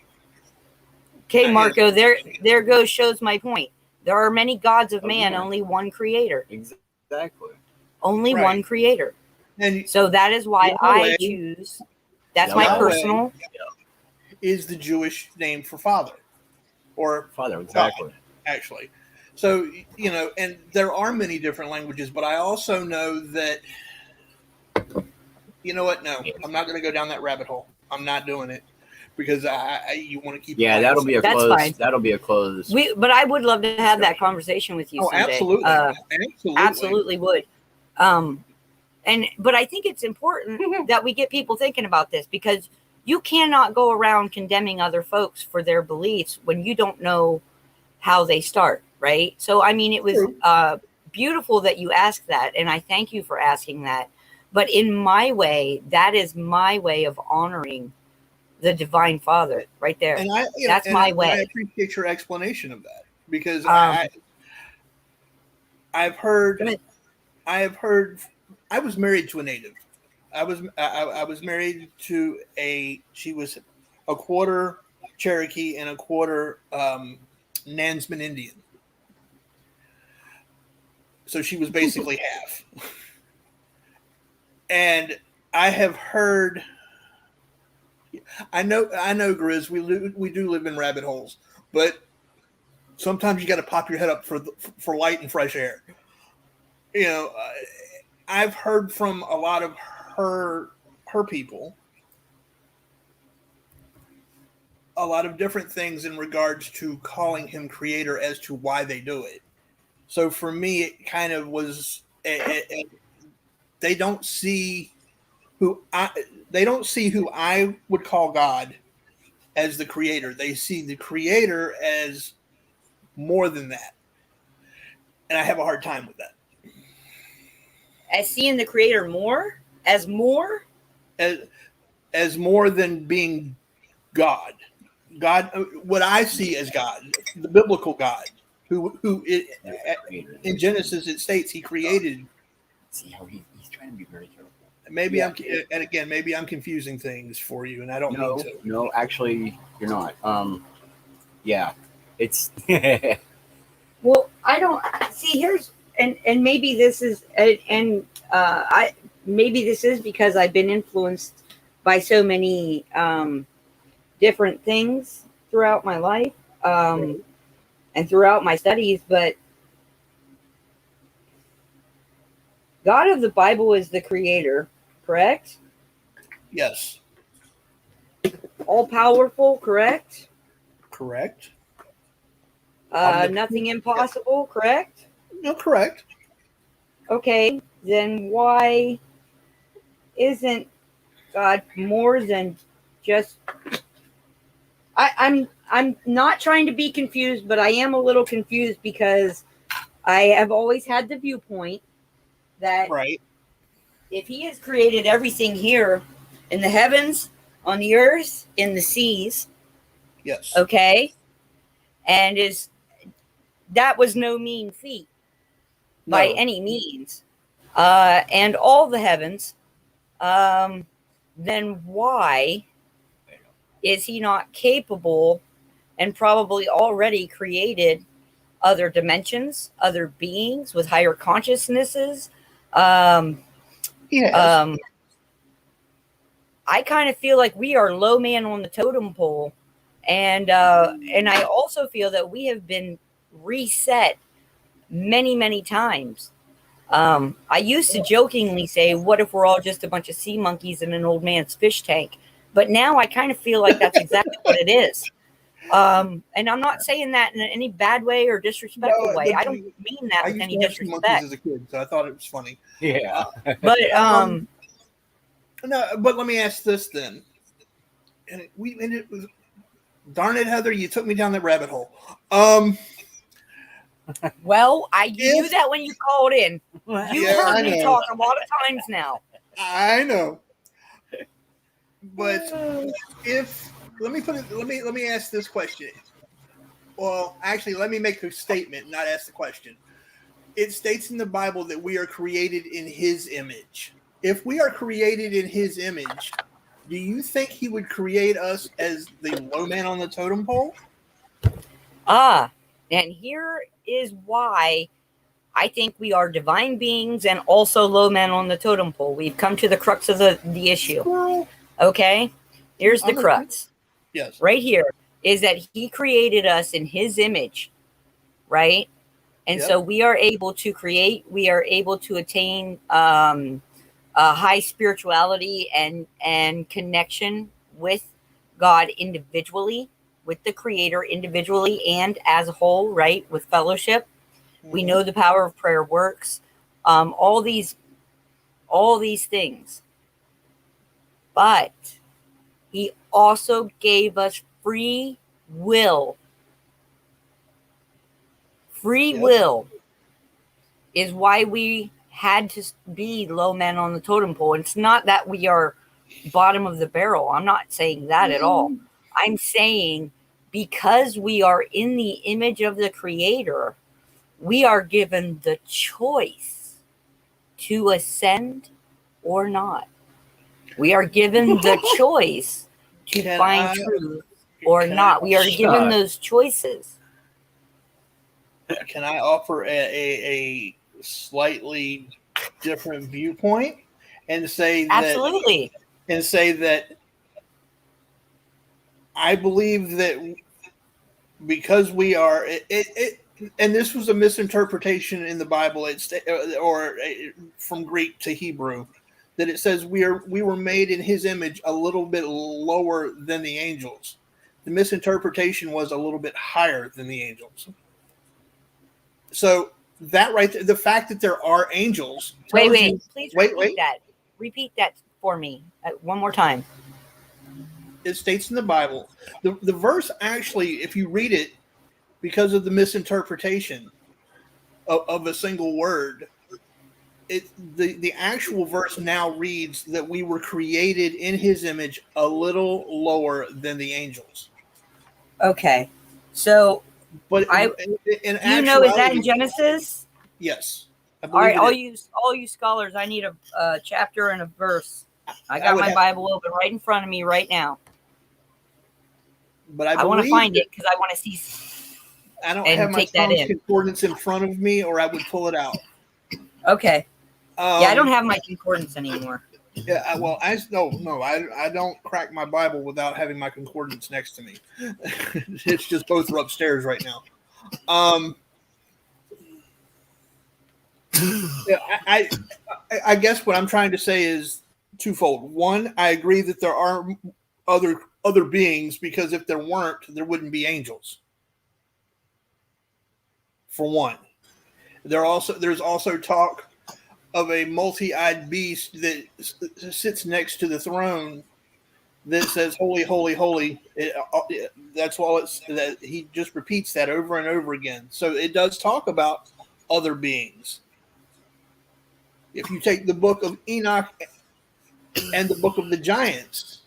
Okay, Marco, there shows my point. There are many gods of man, only one creator. Exactly. Only one creator. And so that is why I choose. That's my personal. Is the Jewish name for father, or father, exactly. God, actually. So, and there are many different languages, but I also know that, you know what? No, I'm not going to go down that rabbit hole. I'm not doing it, because you want to keep. Yeah, that'll be a close. Fine. That'll be a close. But I would love to have that conversation with you someday. Absolutely. Absolutely would. But I think it's important that we get people thinking about this, because you cannot go around condemning other folks for their beliefs when you don't know how they start, right? So, I mean, it was beautiful that you asked that, and I thank you for asking that. But in my way, that is my way of honoring the Divine Father right there. And that's my way. I appreciate your explanation of that, because I've heard, I was married to a native. I was married to she was a quarter Cherokee and a quarter Nansman Indian. So she was basically half. And I have heard, I know, Grizz, we do live in rabbit holes, but sometimes you got to pop your head up for light and fresh air. I've heard from a lot of her people a lot of different things in regards to calling him creator as to why they do it. So for me, it kind of was they don't see who I would call God as the creator. They see the creator as more than that, and I have a hard time with that. As seeing the creator more as more than being God. God, what I see as God, the biblical God, who in Genesis it states he created. See how he's trying to be very careful. Maybe Yeah. maybe I'm confusing things for you, and I don't mean to. No, actually, you're not. Yeah, it's Well, I don't see here's and maybe this is I maybe this is because I've been influenced by so many different things throughout my life and throughout my studies, but God of the Bible is the creator, correct? Yes, All powerful, correct? correct. Nothing impossible, correct? No, correct. Okay, then why isn't God more than just I'm not trying to be confused, but I am a little confused because I have always had the viewpoint that Right. if he has created everything here in the heavens, on the earth, in the seas, Yes. okay, and that was no mean feat by No. any means, and all the heavens, then why is he not capable and probably already created other dimensions, other beings with higher consciousnesses? Yes. I kind of feel like we are low man on the totem pole, and I also feel that we have been reset many times. I used to jokingly say, "What if we're all just a bunch of sea monkeys in an old man's fish tank?" But now I kind of feel like that's exactly what it is. And I'm not saying that in any bad way or disrespectful way. I don't mean that I with used any to have some monkeys disrespect. as a kid, so I thought it was funny. yeah. But No, but let me ask this then. And it was, darn it, Heather, you took me down that rabbit hole. well, you knew that when you called in. You've Yeah, I heard me know. talk a lot of times now. I know. But let me ask this question. Well, actually, let me make a statement, not ask the question. It states in the Bible that we are created in his image. If we are created in his image, do you think he would create us as the low man on the totem pole? And here is why I think we are divine beings and also low men on the totem pole. We've come to the crux of the issue. Squirrel. Okay? Here's the crux. Yes. Right here is that he created us in his image, right? And so we are able to create, we are able to attain a high spirituality and connection with God individually, with the creator individually and as a whole, right? With fellowship. We know the power of prayer works. All these things. But he also gave us free will. Free will is why we had to be low men on the totem pole. It's not that we are bottom of the barrel. I'm not saying that at all. I'm saying because we are in the image of the creator, we are given the choice to ascend or not. We are given the choice to find truth or not. We are given those choices. Can I offer a slightly different viewpoint and say that Absolutely. and say that I believe that because we are and this was a misinterpretation in the Bible, or from Greek to Hebrew, that it says we were made in his image a little bit lower than the angels. The misinterpretation was a little bit higher than the angels. So that right there, the fact that there are angels. Please repeat that. Repeat that for me one more time. It states in the Bible, the verse actually, if you read it, because of the misinterpretation of a single word, the actual verse now reads that we were created in his image a little lower than the angels. Okay. So but is that in Genesis? Yes. All right, all you scholars, I need a chapter and a verse. I got my Bible open right in front of me right now. But I want to find it because I want to see. I don't have my Strong's Concordance in front of me, or I would pull it out. Okay. Yeah, I don't have my concordance anymore. Yeah, I don't crack my Bible without having my concordance next to me. It's just both are upstairs right now. Yeah, I guess what I'm trying to say is twofold. One, I agree that there are other beings, because if there weren't, there wouldn't be angels. For one, there's also talk of a multi-eyed beast that sits next to the throne that says "Holy, holy, holy." That's all it's that he just repeats that over and over again. So it does talk about other beings. If you take the book of Enoch and the book of the giants,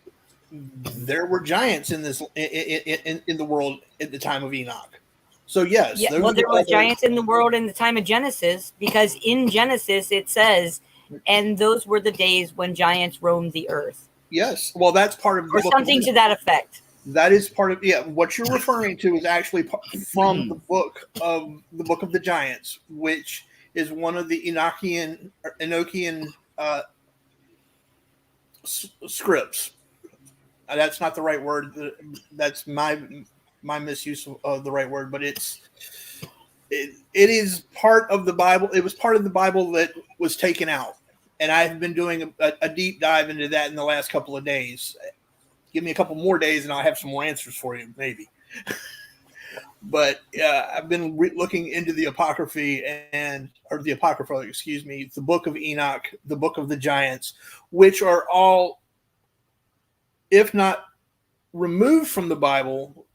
there were giants in this in the world at the time of Enoch. So yes, yeah, well, there were giants in the world in the time of Genesis, because in Genesis it says, "And those were the days when giants roamed the earth." Yes, well, that's part of the or something to that effect. That is part of what you're referring to is actually from the book of the Giants, which is one of the Enochian scripts. That's not the right word. That's my misuse of the right word, but it is part of the Bible. It was part of the Bible that was taken out, and I've been doing a deep dive into that in the last couple of days. Give me a couple more days, and I'll have some more answers for you, maybe. But I've been looking into the Apocrypha, the Book of Enoch, the Book of the Giants, which are all, if not removed from the Bible,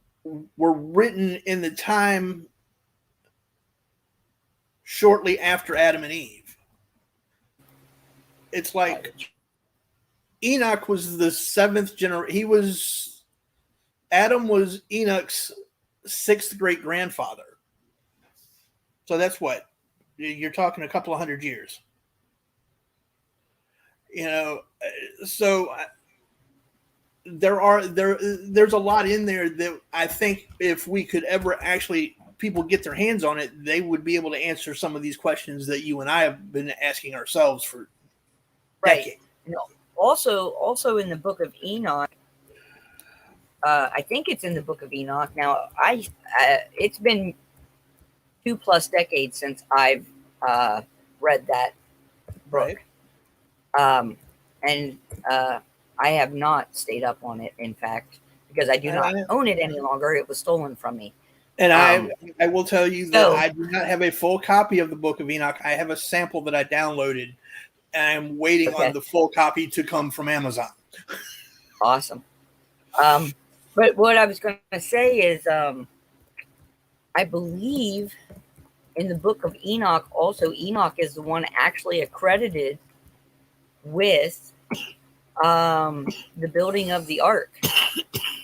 were written in the time shortly after Adam and Eve. It's like Enoch was the seventh generation. Adam was Enoch's sixth great grandfather. So that's what you're talking, a couple of 100 years. So there's a lot in there that I think if we could ever actually people get their hands on it, they would be able to answer some of these questions that you and I have been asking ourselves for decades. Also in the Book of Enoch, I think it's in the Book of Enoch. Now, it's been 2+ decades since I've read that book, right. And I have not stayed up on it. In fact, because I do not own it any longer, it was stolen from me. And I will tell you that I do not have a full copy of the Book of Enoch. I have a sample that I downloaded, and I'm waiting on the full copy to come from Amazon. Awesome. But what I was going to say is, I believe in the Book of Enoch, also Enoch is the one actually accredited with the building of the ark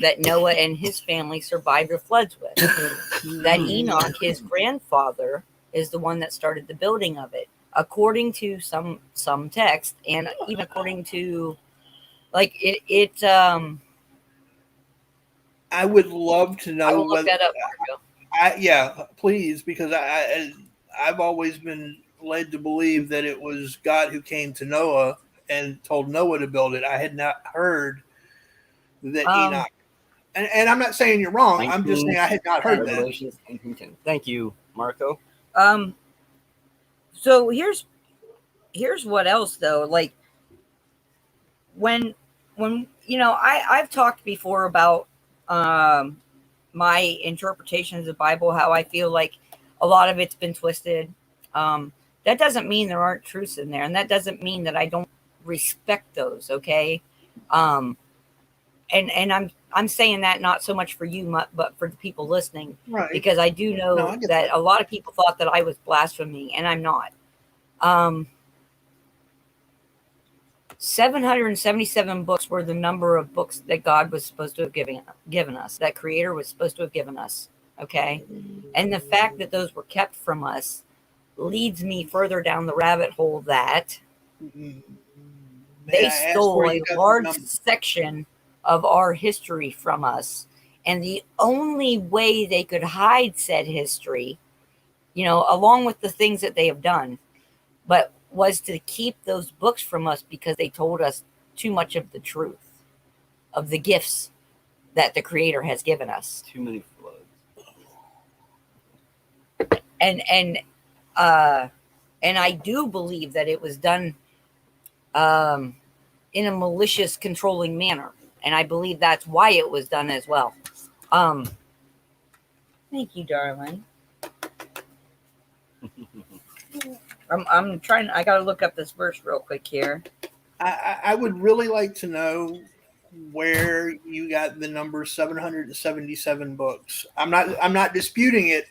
that Noah and his family survived the floods with. That Enoch, his grandfather, is the one that started the building of it, according to some text, and even according to like it. I would love to know. I will look that up, Marco. Please, because I've always been led to believe that it was God who came to Noah and told Noah to build it. I had not heard that Enoch. And I'm not saying you're wrong. I'm just saying I had not heard that. Thank you, Marco. So here's what else though. Like when I've talked before about my interpretation of the Bible, how I feel like a lot of it's been twisted. That doesn't mean there aren't truths in there, and that doesn't mean that I don't respect those. Okay. And I'm saying that not so much for you, but for the people listening, right? Because I do know that a lot of people thought that I was blaspheming, and I'm not. 777 books were the number of books that God was supposed to have given us, that Creator was supposed to have given us. Okay, and the fact that those were kept from us leads me further down the rabbit hole that May they I ask stole where a you got the large number? section of our history from us. And the only way they could hide said history, along with the things that they have done, but was to keep those books from us because they told us too much of the truth of the gifts that the Creator has given us. Too many floods. And I do believe that it was done in a malicious, controlling manner, and I believe that's why it was done as well. Thank you, darling. I'm trying. I got to look up this verse real quick here. I would really like to know where you got the number 777 books. I'm not disputing it.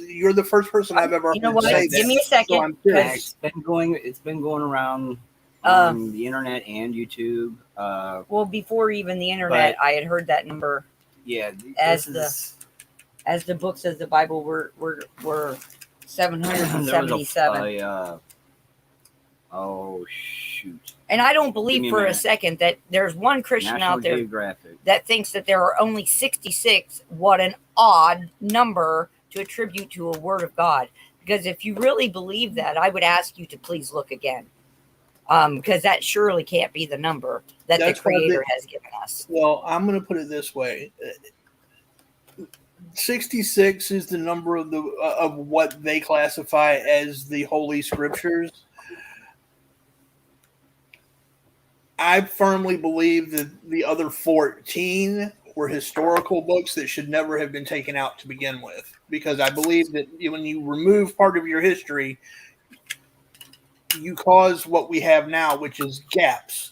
You're the first person I've ever You know heard what? say Give that. me a second. So I'm curious. It's been going around on the internet and YouTube. Well, before even the internet, I had heard that number. Yeah, as the books of the Bible were 777. Oh shoot! And I don't believe for a second that there's one Christian National out there Geographic that thinks that there are only 66. What an odd number to attribute to a word of God. Because if you really believe that, I would ask you to please look again. Because that surely can't be the number that the Creator has given us. Well, I'm going to put it this way. 66 is the number of what they classify as the Holy Scriptures. I firmly believe that the other 14 were historical books that should never have been taken out to begin with, because I believe that when you remove part of your history, you cause what we have now, which is gaps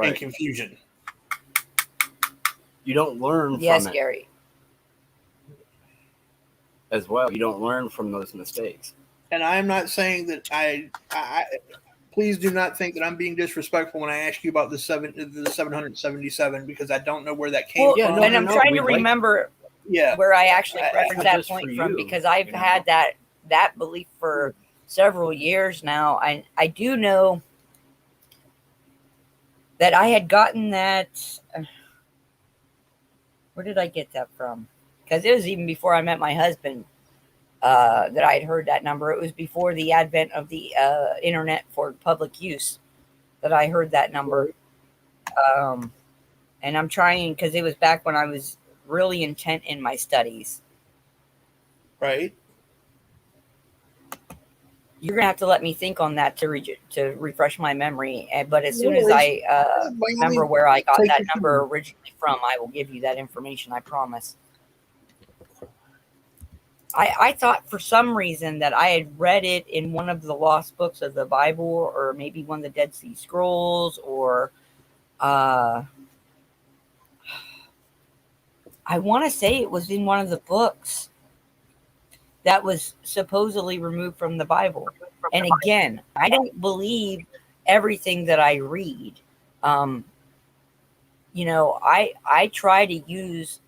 and confusion. You don't learn from yes, it. Gary. As well. You don't learn from those mistakes. And I'm not saying that I please do not think that I'm being disrespectful when I ask you about the 777, because I don't know where that came from. And I'm trying to remember where I actually referenced that point from, because I've had that belief for several years now. I do know that I had gotten that. Where did I get that from? Because it was even before I met my husband that I had heard that number. It was before the advent of the internet for public use that I heard that number. And I'm trying, because it was back when I was really intent in my studies. Right. You're going to have to let me think on that to refresh my memory. But as soon as I remember where I got that number originally from, I will give you that information, I promise. I thought for some reason that I had read it in one of the lost books of the Bible, or maybe one of the Dead Sea Scrolls, or I want to say it was in one of the books that was supposedly removed from the Bible. And again, I don't believe everything that I read. I try to use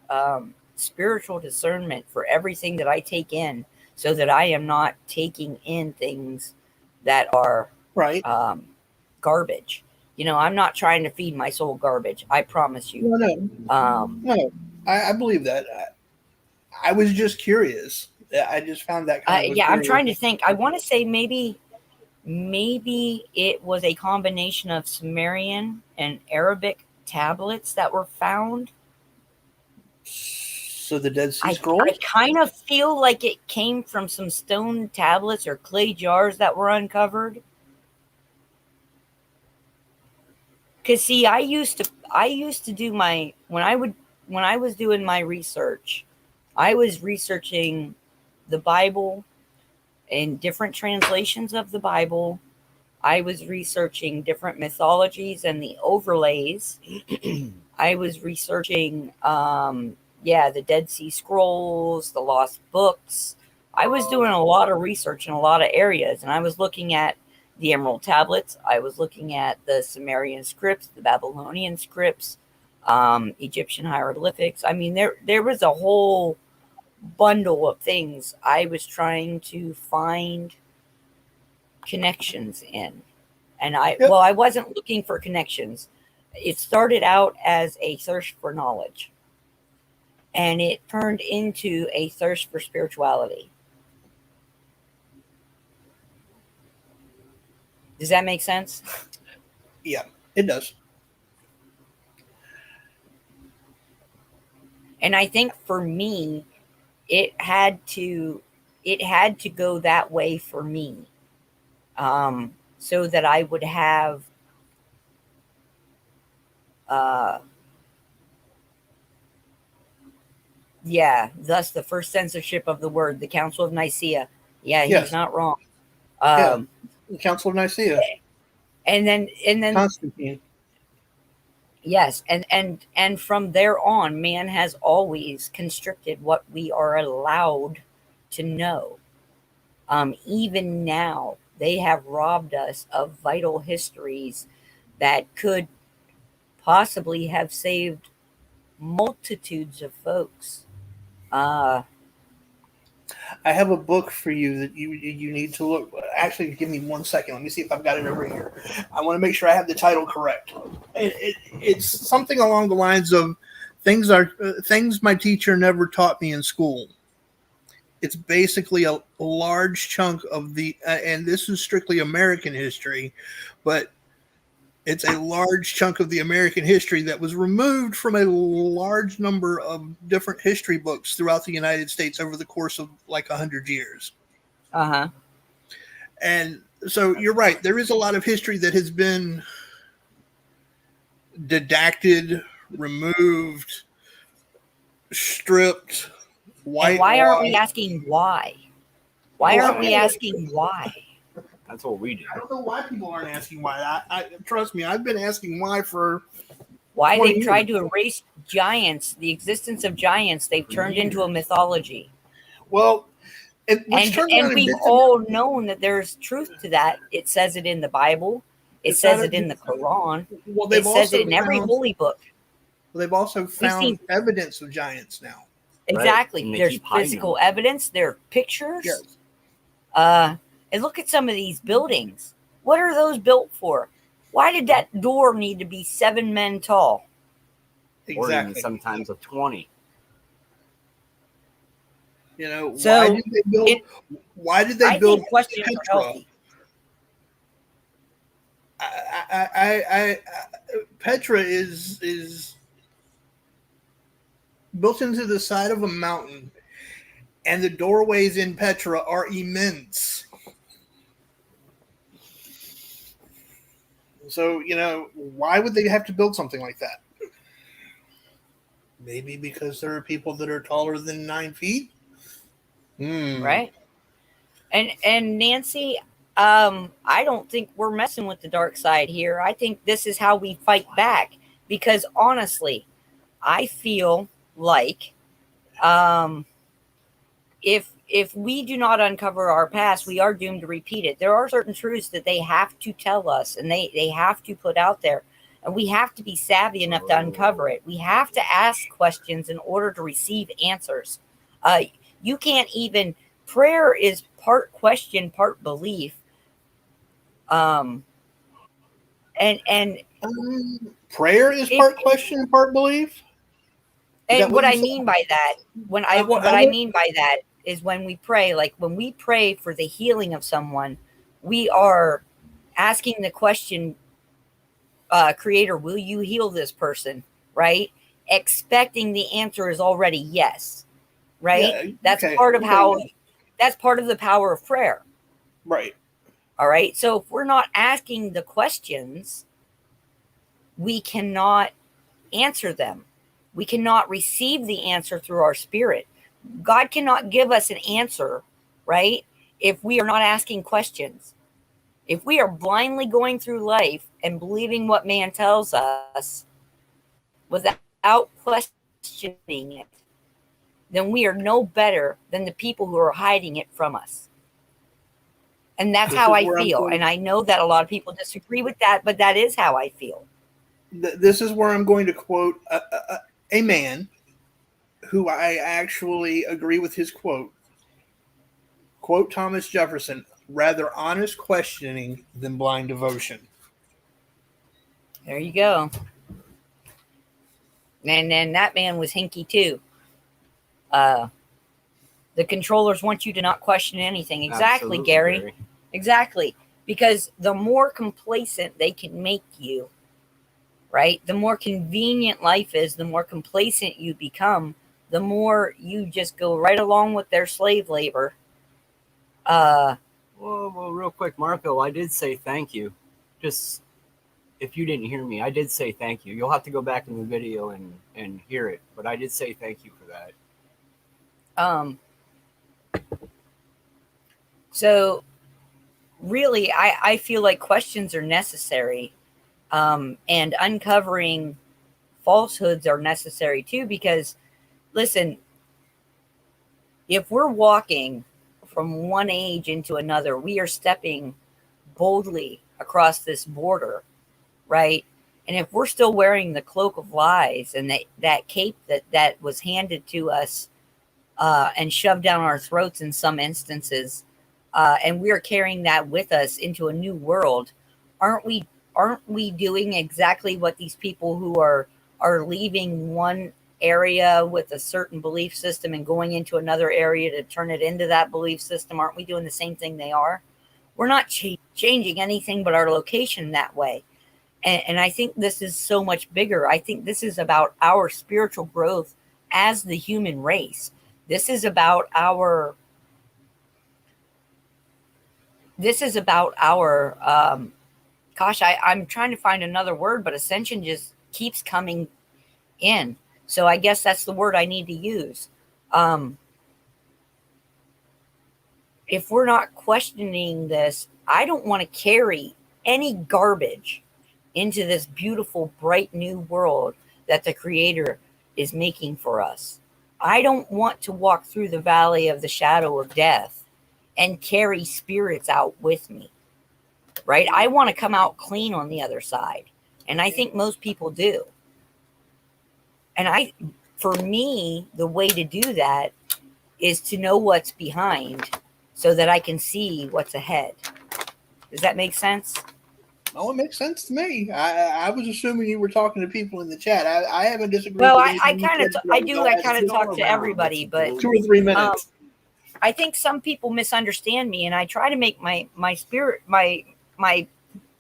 spiritual discernment for everything that I take in, so that I am not taking in things that are garbage. I'm not trying to feed my soul garbage. I promise you. No, I believe that. I was just curious. I just found that kind of I'm trying to think. I want to say maybe it was a combination of Sumerian and Arabic tablets that were found. So the Dead Sea Scrolls? I kind of feel like it came from some stone tablets or clay jars that were uncovered. Because see, I used to do my when I was doing my research, I was researching the Bible and different translations of the Bible. I was researching different mythologies and the overlays. I was researching the Dead Sea Scrolls, the lost books. I was doing a lot of research in a lot of areas, and I was looking at the Emerald Tablets. I was looking at the Sumerian scripts, the Babylonian scripts, Egyptian hieroglyphics. I mean, there was a whole bundle of things I was trying to find connections in. And I wasn't looking for connections. It started out as a thirst for knowledge, and it turned into a thirst for spirituality. Does that make sense? Yeah, it does. And I think for me, it had to go that way for me, so that I would have thus the first censorship of the word, the Council of Nicaea. Yeah, he's not wrong. The Council of Nicaea. And then Constantine. Yes, and from there on, man has always constricted what we are allowed to know. Even now, they have robbed us of vital histories that could possibly have saved multitudes of folks. I have a book for you that you need to look. Actually, give me 1 second. Let me see if I've got it over here. I want to make sure I have the title correct. It's something along the lines of things my teacher never taught me in school. It's basically a large chunk of the, and this is strictly American history, but it's a large chunk of the American history that was removed from a large number of different history books throughout the United States over the course of like 100 years. Uh-huh. And so you're right. There is a lot of history that has been didacted, removed, stripped, whitewashed. Why aren't we asking why? Why aren't we asking why? That's what we do. I don't know why people aren't asking why. I trust me, I've been asking why for why they've tried to erase giants, the existence of giants. They've turned into a mythology. Well, and we've all known that there's truth to that. It says it in the Bible. It says it in the Quran. Well, it says it in every holy book. Well, they've also found evidence of giants now. Exactly. Right. There's physical evidence. There are pictures. Yes. And look at some of these buildings. What are those built for? Why did that door need to be 7 men tall? Exactly. Or even sometimes of 20. You know, so why did they build Petra? Petra is built into the side of a mountain, and the doorways in Petra are immense. So, you know, why would they have to build something like that? Maybe because there are people that are taller than 9 feet. Right. And Nancy, I don't think we're messing with the dark side here. I think this is how we fight back, because honestly, I feel like if we do not uncover our past, we are doomed to repeat it. There are certain truths that they have to tell us, and they have to put out there, and we have to be savvy enough to uncover it. We have to ask questions in order to receive answers. You can't even, prayer is part question, part belief. And prayer is part question, part belief. And what I mean by that, I mean by that is when we pray, like when we pray for the healing of someone, we are asking the question, Creator, will you heal this person? Right? Expecting the answer is already yes. Right? Yeah, that's part of that's part of the power of prayer. Right. All right. So if we're not asking the questions, we cannot answer them. We cannot receive the answer through our spirit. God cannot give us an answer, right, if we are not asking questions. If we are blindly going through life and believing what man tells us without questioning it, then we are no better than the people who are hiding it from us. And that's how I feel. And I know that a lot of people disagree with that, but that is how I feel. This is where I'm going to quote a man who I actually agree with his quote. Quote Thomas Jefferson, rather honest questioning than blind devotion. There you go. And then that man was hinky too. The controllers want you to not question anything. Exactly, Absolutely, Gary. Exactly. Because the more complacent they can make you, right? The more convenient life is, the more complacent you become, the more you just go right along with their slave labor. Well, real quick, Marco, I did say thank you. Just if you didn't hear me, I did say thank you. You'll have to go back in the video and hear it, but I did say thank you for that. So really, I feel like questions are necessary, and uncovering falsehoods are necessary too, because listen, if we're walking from one age into another, we are stepping boldly across this border, right? And if we're still wearing the cloak of lies and that cape that was handed to us and shoved down our throats in some instances, and we are carrying that with us into a new world, aren't we doing exactly what these people who are leaving one area with a certain belief system and going into another area to turn it into that belief system? Aren't we doing the same thing they are? We're not changing anything but our location that way. And I think this is so much bigger. I think this is about our spiritual growth as the human race. This is about our I'm trying to find another word, but ascension just keeps coming in. So I guess that's the word I need to use. If we're not questioning this, I don't want to carry any garbage into this beautiful, bright new world that the Creator is making for us. I don't want to walk through the valley of the shadow of death and carry spirits out with me, right? I want to come out clean on the other side. And I think most people do. And for me, the way to do that is to know what's behind so that I can see what's ahead. Does that make sense? Oh, it makes sense to me. I was assuming you were talking to people in the chat. I haven't disagreed. Well, I kind of talk to everybody, but 2 or 3 minutes. I think some people misunderstand me, and I try to make my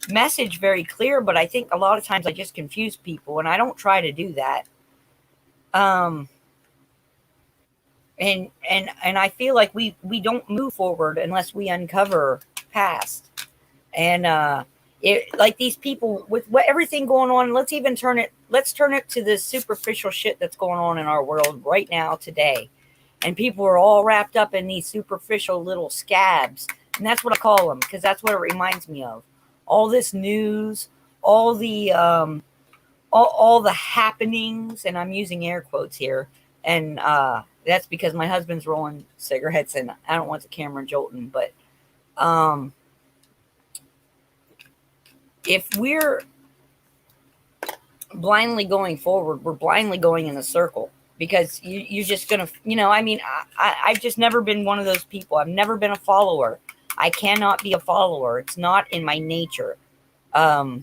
message very clear, but I think a lot of times I just confuse people, and I don't try to do that. And I feel like we don't move forward unless we uncover past. And like these people with everything going on, let's turn it to the superficial shit that's going on in our world right now today. And people are all wrapped up in these superficial little scabs. And that's what I call them, because that's what it reminds me of. All this news, all the happenings, and I'm using air quotes here. And that's because my husband's rolling cigarettes and I don't want the camera jolting. But if we're blindly going forward, we're blindly going in a circle. Because you're just going to, I've just never been one of those people. I've never been a follower. I cannot be a follower. It's not in my nature. I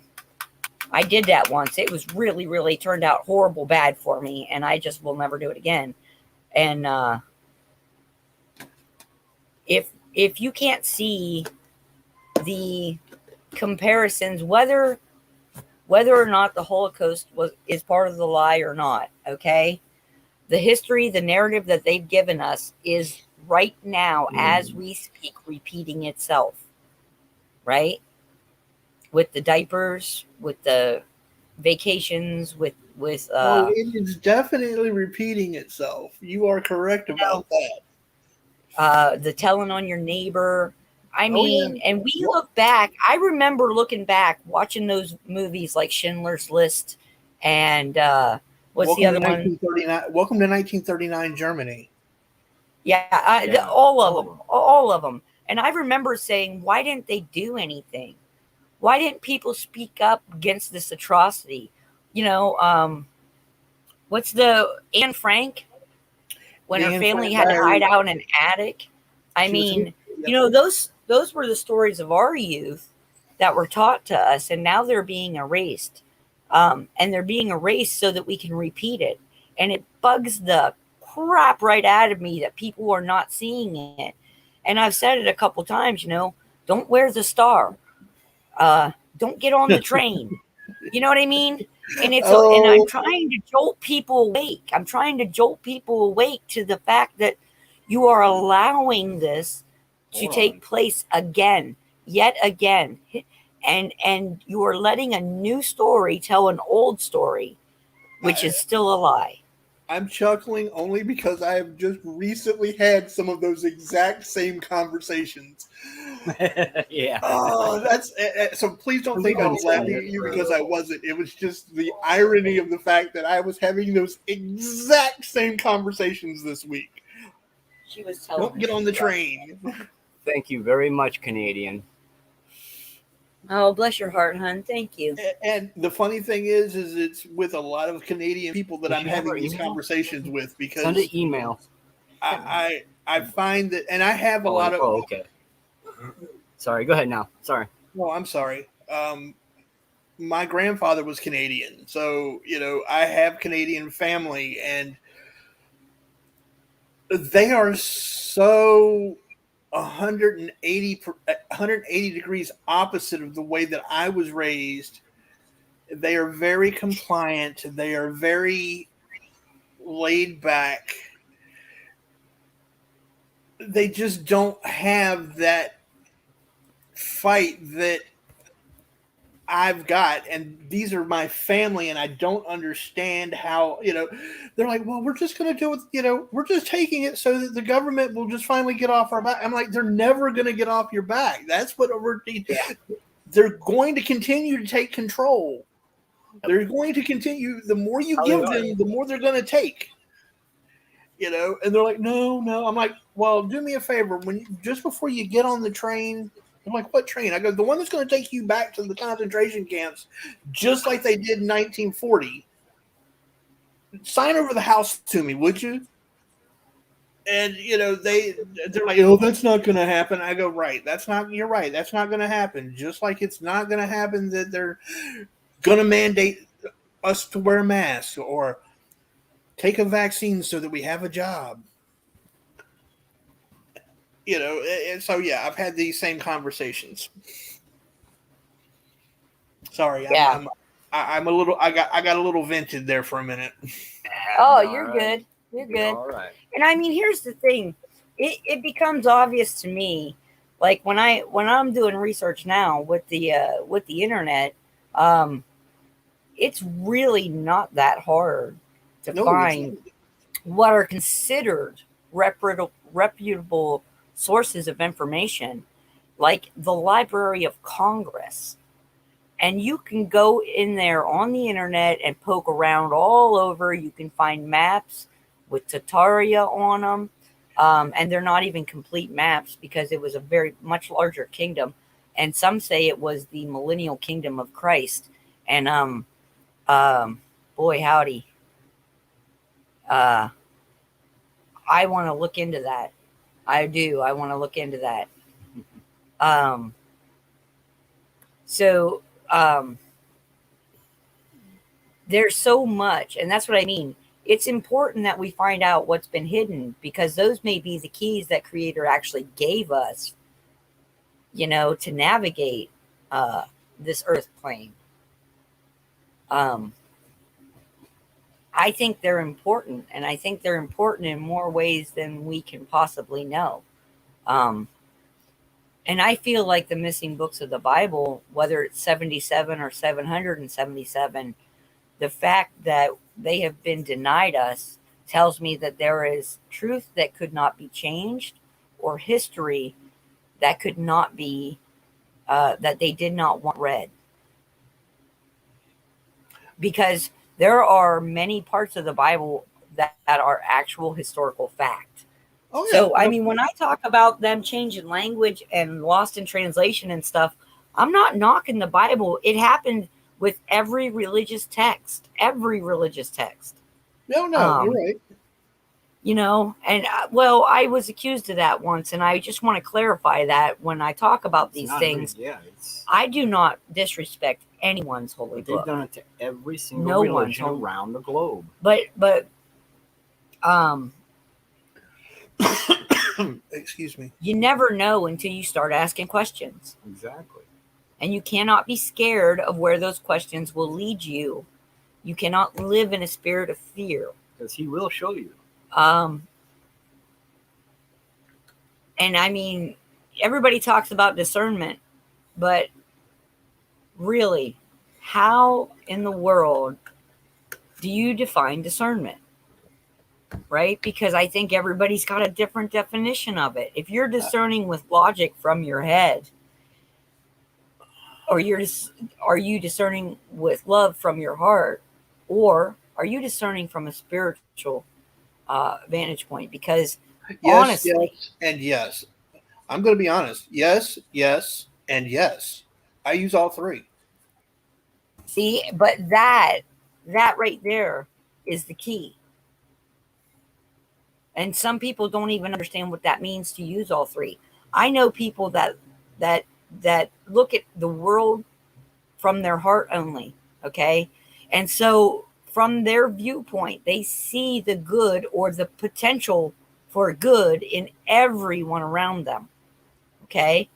did that once. It was really, really turned out horrible bad for me. And I just will never do it again. And if you can't see the comparisons, whether or not the Holocaust is part of the lie or not, okay? The history, the narrative that they've given us is right now, as we speak, repeating itself, right? With the diapers, with the vacations, with it is definitely repeating itself. You are correct about that. The telling on your neighbor. And we look back. I remember looking back, watching those movies like Schindler's List and the other one? Welcome to 1939 Germany. Yeah, all of them. And I remember saying, why didn't they do anything? Why didn't people speak up against this atrocity? What's the Anne Frank? when her The family Infant had to hide Diary. out in an attic. I She was- mean, you know, those were the stories of our youth that were taught to us, and now they're being erased. And they're being erased so that we can repeat it. And it bugs the crap right out of me that people are not seeing it. And I've said it a couple times, you know, don't wear the star. Don't get on the train. You know what I mean? And and I'm trying to jolt people awake. I'm trying to jolt people awake to the fact that you are allowing this to take place again, yet again. And you are letting a new story tell an old story, which is still a lie. I'm chuckling only because I have just recently had some of those exact same conversations. Yeah. Oh, that's so. Please don't think I was laughing at you because I wasn't. It was just the irony of the fact that I was having those exact same conversations this week. She was telling Don't get on the train. Thank you very much, Canadian. Oh, bless your heart, hon. Thank you. And the funny thing is it's with a lot of Canadian people that I'm having these conversations with because send an email. I find that, and I have a lot of. Oh, okay. Sorry, go ahead now. Sorry. No, I'm sorry. My grandfather was Canadian, so you know I have Canadian family, and they are so 180 degrees opposite of the way that I was raised. They are very compliant. They are very laid back. They just don't have that fight that I've got, and these are my family, and I don't understand how, you know, they're like, well, we're just going to do it, you know, we're just taking it so that the government will just finally get off our back. I'm like, they're never going to get off your back. That's what they're going to continue to take control. They're going to continue. The more you give them, the more they're going to take. You know, and they're like, no. I'm like, well, do me a favor. Just before you get on the train, I'm like, what train? I go, the one that's going to take you back to the concentration camps, just like they did in 1940. Sign over the house to me, would you? And you know, they're like, oh, that's not going to happen. I go, right. You're right. That's not going to happen. Just like it's not going to happen that they're going to mandate us to wear masks or take a vaccine so that we have a job. You know, and so yeah, I've had these same conversations. Sorry, Yeah. I'm a little. I got a little vented there for a minute. Oh, you're good. You're good. All right. And I mean, here's the thing. It becomes obvious to me, like when I'm doing research now with the internet, it's really not that hard to find what are considered reputable sources of information, like the Library of Congress. And you can go in there on the internet and poke around all over. You can find maps with Tartaria on them. And they're not even complete maps because it was a very much larger kingdom. And some say it was the millennial kingdom of Christ. And boy, howdy. I want to look into that. I do. I want to look into that. There's so much, and that's what I mean. It's important that we find out what's been hidden because those may be the keys that Creator actually gave us, you know, to navigate this earth plane. I think they're important, and I think they're important in more ways than we can possibly know. And I feel like the missing books of the Bible, whether it's 77 or 777, the fact that they have been denied us tells me that there is truth that could not be changed or history that could not be, that they did not want read. Because there are many parts of the Bible that are actual historical fact. Oh, yeah. So, I mean, when I talk about them changing language and lost in translation and stuff, I'm not knocking the Bible. It happened with every religious text. Every religious text. No, you're right. And well, I was accused of that once, and I just want to clarify that when I talk about these things, I do not disrespect anyone's holy book. They've done it to every single religion around the globe. But excuse me. You never know until you start asking questions. Exactly. And you cannot be scared of where those questions will lead you. You cannot live in a spirit of fear. Because he will show you. And I mean, everybody talks about discernment, but really, how in the world do you define discernment? Right? Because I think everybody's got a different definition of it. If you're discerning with logic from your head, or are you discerning with love from your heart, or are you discerning from a spiritual vantage point? Because honestly, yes, and yes. I'm going to be honest. Yes, and yes. I use all three. See, but that right there is the key. And some people don't even understand what that means to use all three. I know people that look at the world from their heart only, okay? And so from their viewpoint, they see the good or the potential for good in everyone around them, okay?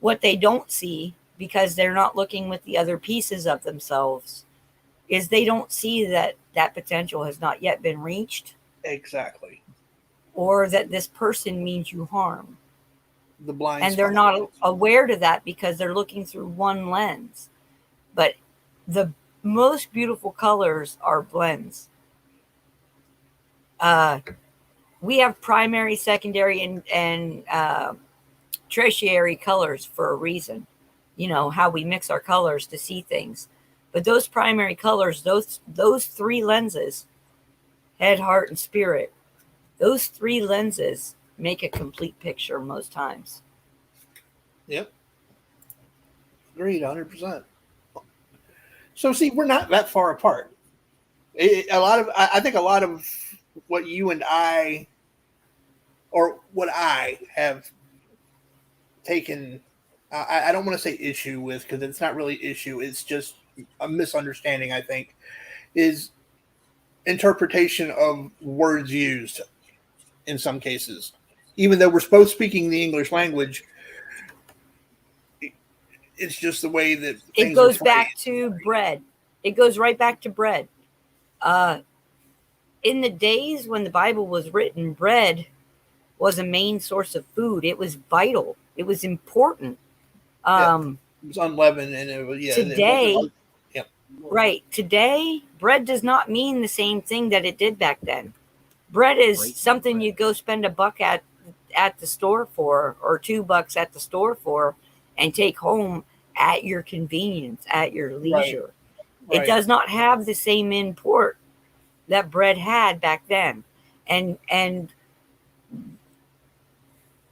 What they don't see, because they're not looking with the other pieces of themselves, is they don't see that potential has not yet been reached. Exactly. Or that this person means you harm. The blind and they're not aware to that because they're looking through one lens. But the most beautiful colors are blends. We have primary, secondary, and tertiary colors for a reason. How we mix our colors to see things. But those primary colors, those three lenses, head, heart, and spirit, those three lenses make a complete picture most times. Yep. Agreed, 100%. So, see, we're not that far apart. I think a lot of what you and I, or what I have taken, I don't want to say issue with, because it's not really issue. It's just a misunderstanding, I think, is interpretation of words used in some cases. Even though we're both speaking the English language, it's just the way that it goes back to bread. It goes right back to bread. In the days when the Bible was written, bread was a main source of food. It was vital. It was important. It was unleavened, and it was today. Right. Today, bread does not mean the same thing that it did back then. Bread is something you go spend $1 at the store for, or $2 at the store for, and take home at your convenience, at your leisure. Right. It does not have the same import that bread had back then. And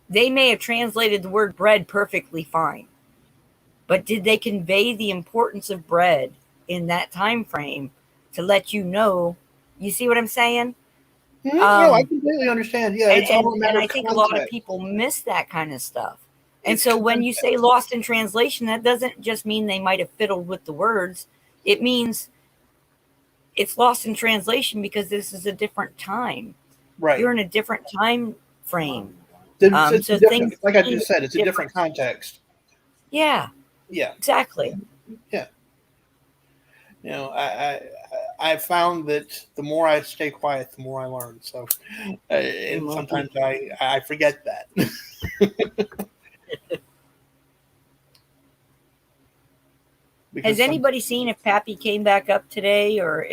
they may have translated the word bread perfectly fine. But did they convey the importance of bread in that time frame to let you know? You see what I'm saying? Mm-hmm. No, I completely understand. Yeah, it's all a matter of I think a lot of people miss that kind of stuff. And so when you say lost in translation, that doesn't just mean they might have fiddled with the words. It means it's lost in translation because this is a different time. Right. You're in a different time frame. So things, like I just said, it's a different context. Yeah. Yeah. Exactly. Yeah. I found that the more I stay quiet, the more I learn. So, and sometimes I forget that. Has anybody seen if Pappy came back up today, or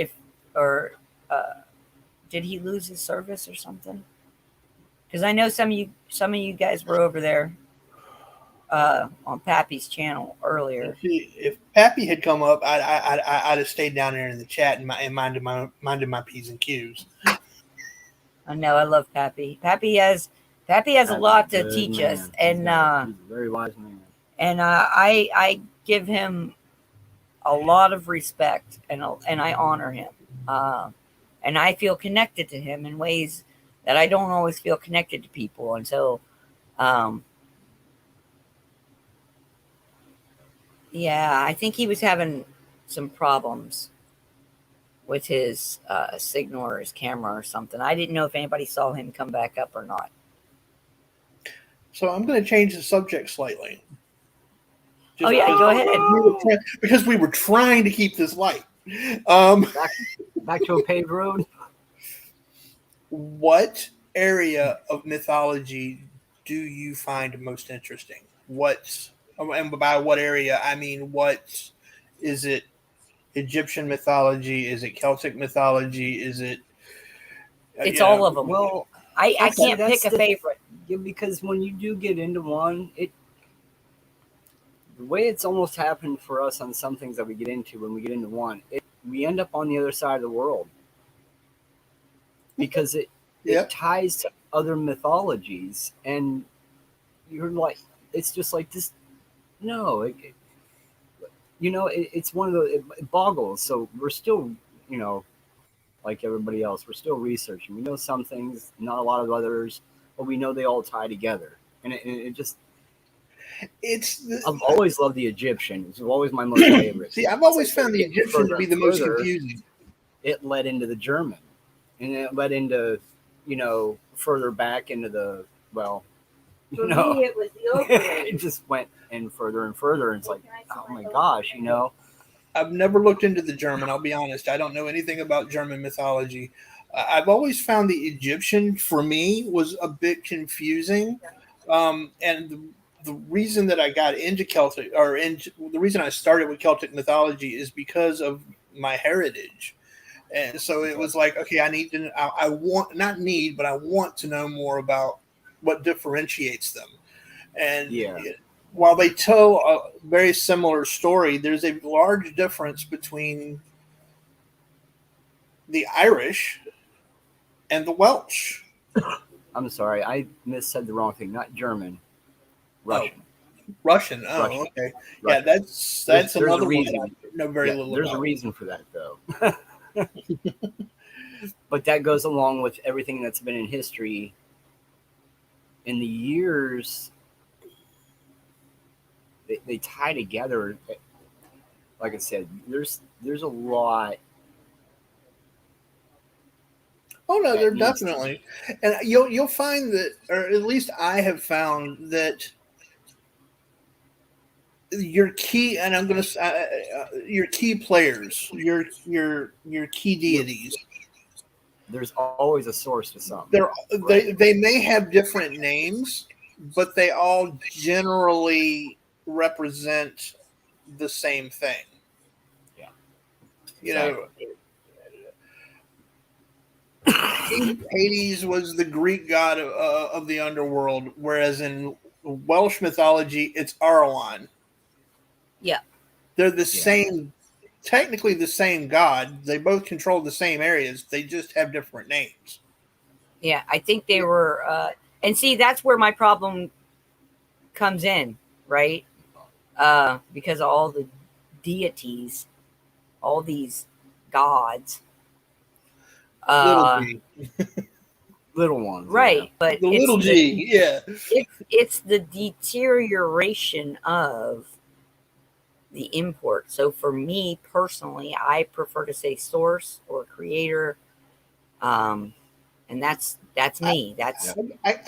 did he lose his service or something? Because I know some of you guys were over there on Pappy's channel earlier. If Pappy had come up, I'd have stayed down there in the chat and minded my P's and Q's. I know, I love Pappy. Pappy has a lot to teach us, and he's a very wise man. And I give him a lot of respect, and I honor him, and I feel connected to him in ways that I don't always feel connected to people until, yeah, I think he was having some problems with his signal or his camera or something. I didn't know if anybody saw him come back up or not. So I'm going to change the subject slightly. Oh yeah, go ahead. Because we were trying to keep this light. Back to a paved road. What area of mythology do you find most interesting? And by what area, I mean, what is it? Egyptian mythology? Is it Celtic mythology? Is it? It's all of them. Well, I can't pick a favorite. Yeah, because when you do get into one, the way it's almost happened for us on some things that we get into when we get into one, we end up on the other side of the world because it ties to other mythologies, and you're like, it's just like this. No, it's one of the it boggles. So we're still, like everybody else, we're still researching. We know some things, not a lot of others, but we know they all tie together, and it just. I've always loved the Egyptian. It's always my most favorite. See, I've always found the Egyptian to be the most confusing. It led into the German, and it led into, further back into the, well, For me, it was the overlay. It just went in further and further. And it's like, oh my gosh, I've never looked into the German. I'll be honest. I don't know anything about German mythology. I've always found the Egyptian, for me, was a bit confusing. And the reason that I got into Celtic, the reason I started with Celtic mythology is because of my heritage. And so it was like, okay, I want to know more about what differentiates them. And while they tell a very similar story, there's a large difference between the Irish and the Welsh. I'm sorry, I said the wrong thing. Not German, Russian. Russian. Oh, Russian. Okay. Russian. Yeah, that's another reason. There's a reason for that, though. But that goes along with everything that's been in history. In the years, they tie together. Like I said, there's a lot. Oh no, there definitely, and you'll find that, or at least I have found that your key, and I'm going to your key players, your key deities. There's always a source to some. They may have different names, but they all generally represent the same thing. Yeah, Hades was the Greek god of the underworld, whereas in Welsh mythology, it's Arwan. Yeah. They're the same, technically the same god. They both control the same areas. They just have different names. Yeah, I think they were, and see, that's where my problem comes in, right? Because all the deities, all these gods, little ones, right? But the little G, it's the deterioration of the import. So for me personally, I prefer to say source or creator, and that's me. That's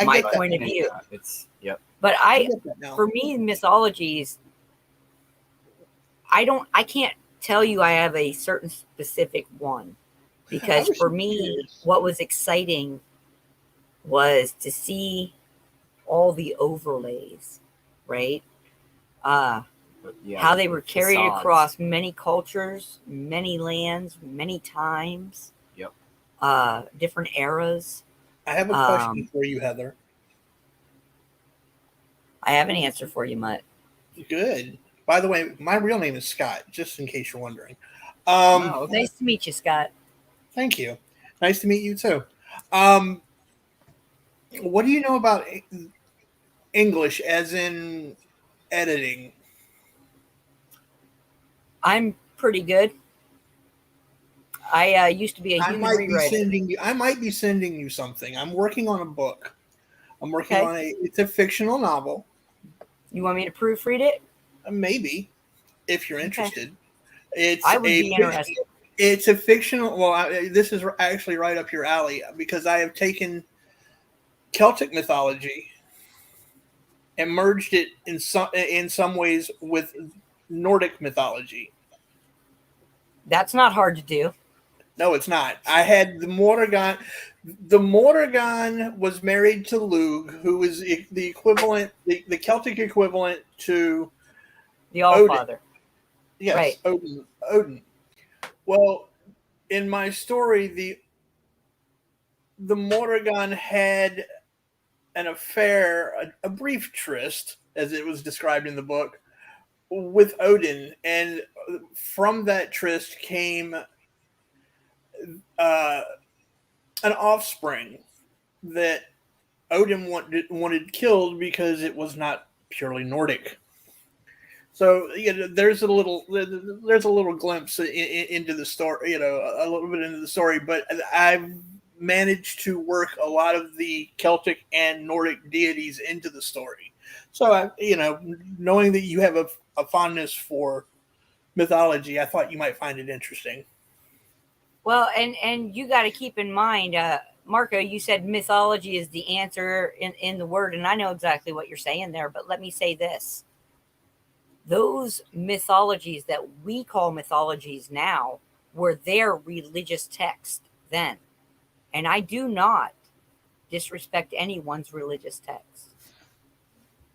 my point of view. But for me, in mythologies, I can't tell you I have a certain specific one, because for me, what was exciting was to see all the overlays, right? How they were carried across many cultures, many lands, many times. Yep. Different eras. I have a question for you, Heather. I have an answer for you, Mutt. Good. By the way, my real name is Scott, just in case you're wondering. Nice to meet you, Scott. Thank you. Nice to meet you, too. What do you know about English, as in editing? I'm pretty good. I used to be a I human might be rewriter. sending you. I might be sending you something. I'm working on a book. I'm working Okay. on it's a fictional novel. You want me to proofread it? Maybe, if you're Okay. interested. It's I would be interested. It's a fictional. Well, this is actually right up your alley because I have taken Celtic mythology and merged it in some ways with Nordic mythology. That's not hard to do. No, it's not. I had the Morrigan. The Morrigan was married to Lugh, who is the equivalent, the Celtic equivalent to The Allfather. Yes, right. Odin. Well, in my story, the Morrigan had an affair, a brief tryst, as it was described in the book, with Odin, and from that tryst came an offspring that Odin wanted killed because it was not purely Nordic. So there's a little glimpse into the story, a little bit into the story, but I've managed to work a lot of the Celtic and Nordic deities into the story. So knowing that you have a fondness for mythology, I thought you might find it interesting. Well, and you got to keep in mind, Marco, you said mythology is the answer in the word, and I know exactly what you're saying there, but let me say this. Those mythologies that we call mythologies now were their religious text then. And I do not disrespect anyone's religious text.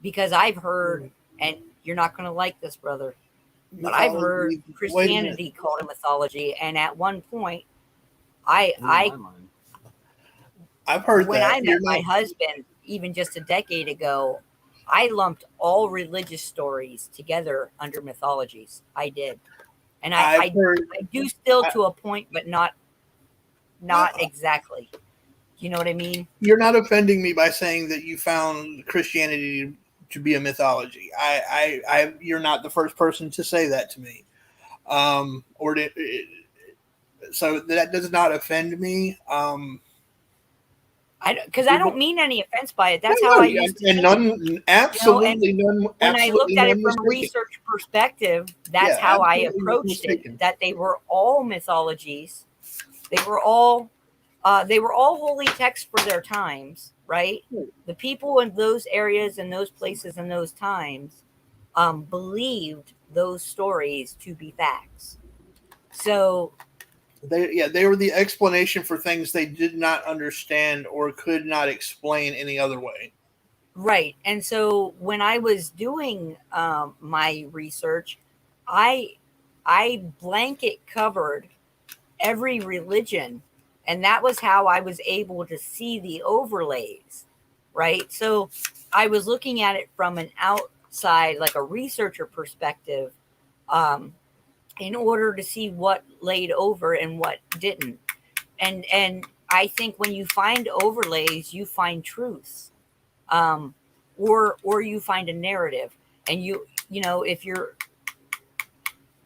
Because I've heard, and you're not going to like this, brother, but I've heard Christianity called a mythology, and at one point, I've heard when that. I met my husband, even just a decade ago, I lumped all religious stories together under mythologies. I did, and I do still to a point, but not exactly. You know what I mean? You're not offending me by saying that you found Christianity to be a mythology. You're not the first person to say that to me, so that does not offend me. Because I don't mean any offense by it. That's how I used to. And none, absolutely none. When I looked at it from a research perspective, that's how I approached it. That they were all mythologies. They were all holy texts for their times, right? The people in those areas and those places and those times believed those stories to be facts. So they were the explanation for things they did not understand or could not explain any other way. Right. And so when I was doing my research, I blanket covered every religion, and that was how I was able to see the overlays, right? So I was looking at it from an outside, like a researcher perspective, in order to see what laid over and what didn't. And I think when you find overlays, you find truths, or you find a narrative. And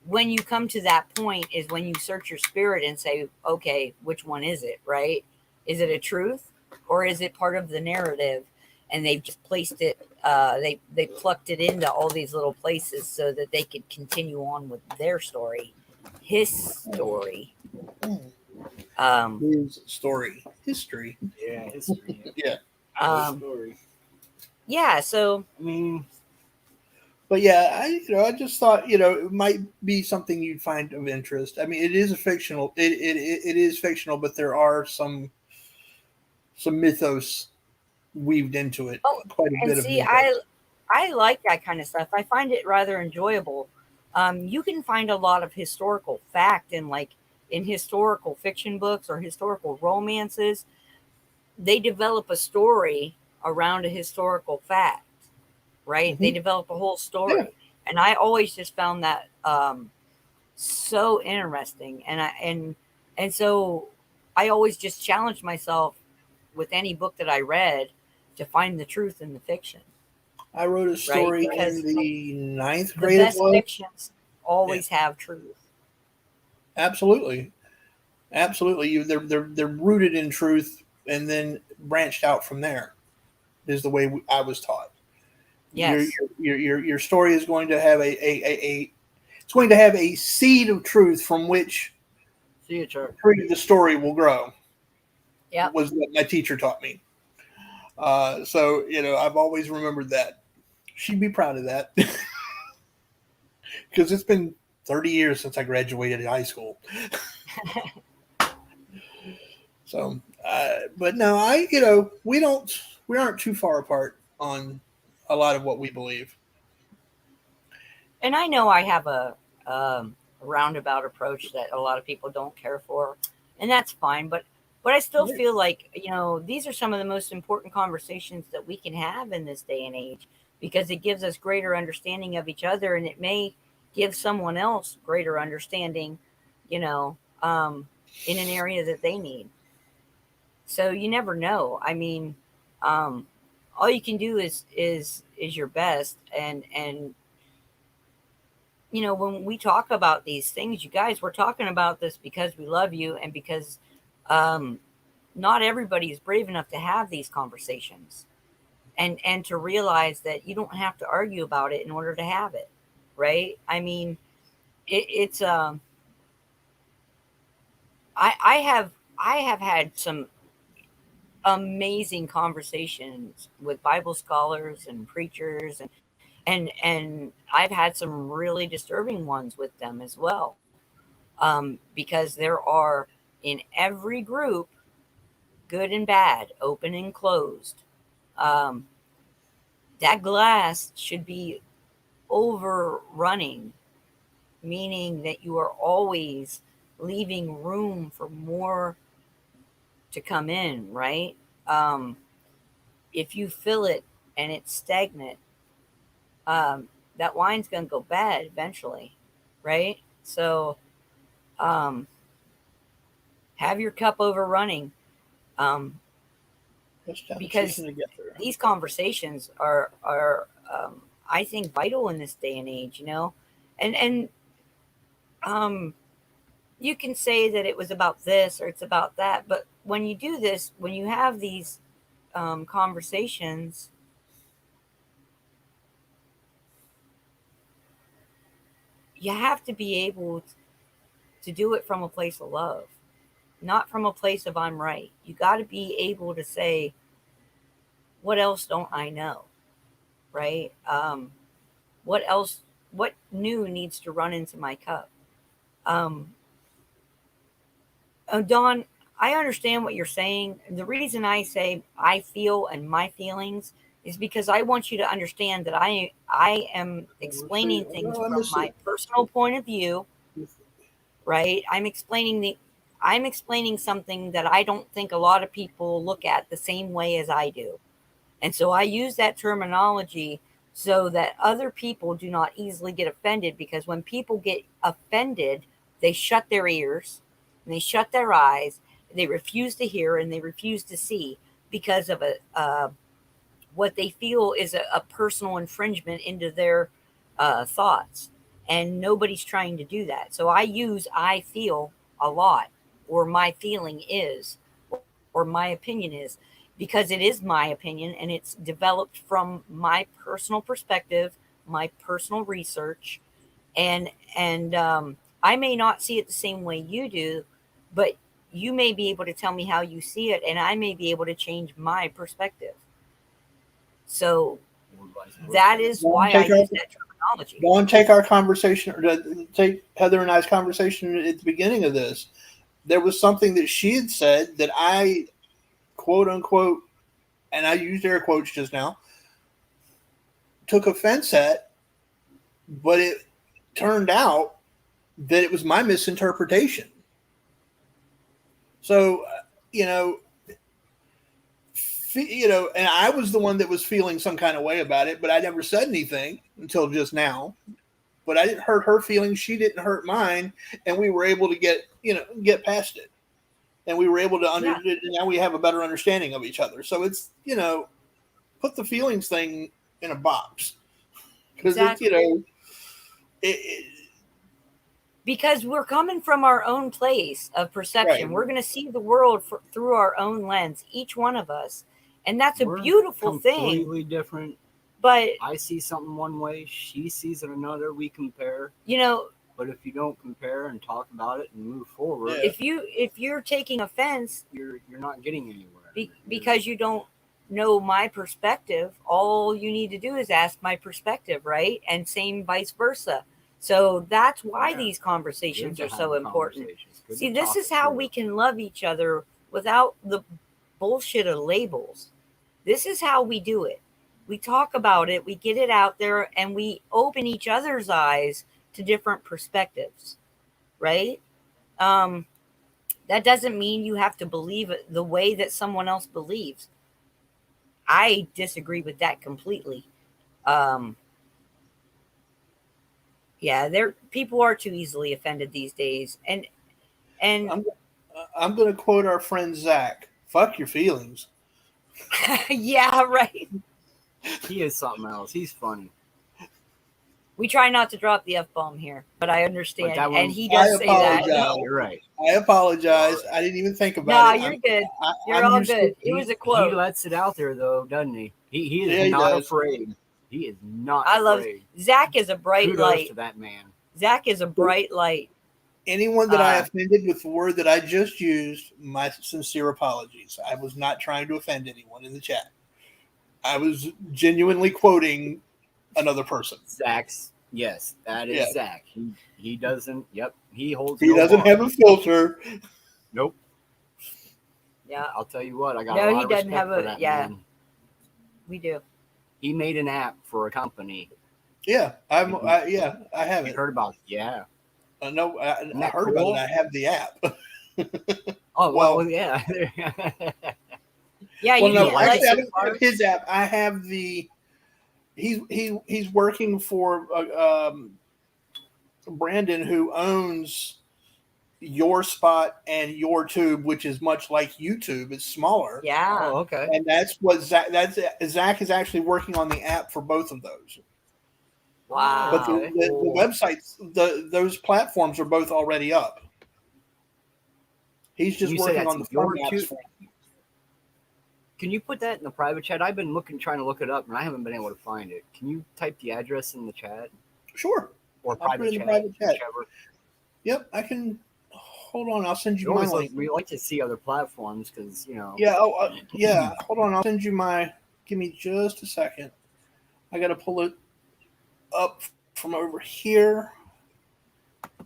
when you come to that point is when you search your spirit and say, okay, which one is it, right? Is it a truth or is it part of the narrative? And they've just placed it, they plucked it into all these little places so that they could continue on with their story, his story. His story, history. Yeah, history. Yeah. Story. Yeah. So I mean, but yeah, I just thought it might be something you'd find of interest. I mean, it is a fictional. It is fictional, but there are some mythos weaved into it. Quite a bit of mythos. I like that kind of stuff. I find it rather enjoyable. You can find a lot of historical fact in historical fiction books or historical romances. They develop a story around a historical fact, right? Mm-hmm. They develop a whole story. Yeah. And I always just found that so interesting. And so I always just challenged myself with any book that I read to find the truth in the fiction. I wrote a story in the 9th grade. The best fictions always have truth. Absolutely. Absolutely. They're rooted in truth and then branched out from there is the way I was taught. Yes. Your story is going to have it's going to have a seed of truth from which the story will grow. Yeah. Was what my teacher taught me. So, I've always remembered that. She'd be proud of that. Because it's been 30 years since I graduated high school. So, but no, we aren't too far apart on a lot of what we believe. And I know I have a roundabout approach that a lot of people don't care for, and that's fine. But I still feel like, these are some of the most important conversations that we can have in this day and age, because it gives us greater understanding of each other, and it may give someone else greater understanding, in an area that they need. So you never know. I mean, all you can do is your best, and when we talk about these things, you guys, we're talking about this because we love you, and because not everybody is brave enough to have these conversations, and to realize that you don't have to argue about it in order to have it, right? I mean, it's I have had some amazing conversations with Bible scholars and preachers, and I've had some really disturbing ones with them as well, because there are, in every group, good and bad, open and closed. Um, that glass should be overrunning, meaning that you are always leaving room for more to come in, right? Um, if you fill it and it's stagnant, that wine's going to go bad eventually, right? So have your cup overrunning, because these conversations are I think, vital in this day and age, and you can say that it was about this or it's about that, but when you do this, when you have these conversations, you have to be able to do it from a place of love, not from a place of I'm right. You got to be able to say, what else don't I know, right? What else? What new needs to run into my cup? Um, Dawn, I understand what you're saying. The reason I say I feel and my feelings is because I want you to understand that I am explaining things from my personal point of view, right? I'm explaining something that I don't think a lot of people look at the same way as I do. And so I use that terminology so that other people do not easily get offended, because when people get offended, they shut their ears and they shut their eyes. They refuse to hear and they refuse to see, because of what they feel is a personal infringement into their thoughts. And nobody's trying to do that. So I use I feel a lot, or my feeling is, or my opinion is, because it is my opinion and it's developed from my personal perspective, my personal research, and I may not see it the same way you do, but you may be able to tell me how you see it, and I may be able to change my perspective. So that is why I use that terminology. Go and take our conversation, or take Heather and I's conversation at the beginning of this. There was something that she had said that I, quote unquote, and I used air quotes just now, took offense at, but it turned out that it was my misinterpretation. So, and I was the one that was feeling some kind of way about it, but I never said anything until just now. But I didn't hurt her feelings. She didn't hurt mine. And we were able to get past it. And we were able to and now we have a better understanding of each other. So it's, put the feelings thing in a box. Because exactly. It's, because we're coming from our own place of perception. Right. We're going to see the world through our own lens, each one of us. And that's We're a beautiful thing. Completely different. But I see something one way, she sees it another. We compare. you know, But if you don't compare and talk about it and move forward, Yeah. if you're taking offense you're not getting anywhere. because you don't know my perspective, all you need to do is ask my perspective, right? And same vice versa. So that's why Yeah. these Good conversations to are have so important. conversations. Good See, to this talk is it how through. we can love each other without the bullshit of labels. This is how we do it. We talk about it, we get it out there, and we open each other's eyes to different perspectives, right? That doesn't mean you have to believe it the way that someone else believes. I disagree with that completely. Um, yeah, there people are too easily offended these days, and I'm going to quote our friend Zach. Fuck your feelings. yeah, right. He is something else. He's funny. We try not to drop the F-bomb here, but I understand, But that one- and he does I say that. apologize. You're right. I apologize. I didn't even think No, about it. you're good. I- You're I'm all used to- good. It was a He quote. lets it out there though, doesn't he? He is Yeah, he not does. afraid. He is not I love afraid. Zach is a bright Kudos light. to that man. Zach is a bright light. Anyone that I Uh, offended with the word that I just used, my sincere apologies. I was not trying to offend anyone in the chat. I was genuinely quoting another person. Zach's, yes, that is Yeah. Zach. He doesn't. Yep, he holds. He no doesn't bar. have a filter. Nope. Yeah, I'll tell you what. I got No, a lot he of doesn't respect have for a- that yeah. man. we do. He made an app for a company. Yeah, I have You it. heard about? Yeah. No, I that heard about cool? it. I have the app. Oh Well- well, yeah. Yeah, Well, you no, get like actually, I like don't have his app. I have the. He's working for Brandon, who owns Your Spot and Your Tube, which is much like YouTube. It's smaller. yeah. Oh, okay. And that's what Zach. Zach is actually working on the app for both of those. Wow. But the Cool. websites, those platforms are both already up. He's just You said working that's on the Your front apps Tube? for Can you put that in the private chat? I've been trying to look it up, and I haven't been able to find it. Can you type the address in the chat Sure. or I'll put private it in the chat? private chat. Whichever. Yep, I can. Hold on, I'll send you We my always link. we like to see other platforms because Yeah. Oh, yeah. Hold on, I'll send you my. Give me just a second. I got to pull it up from over here.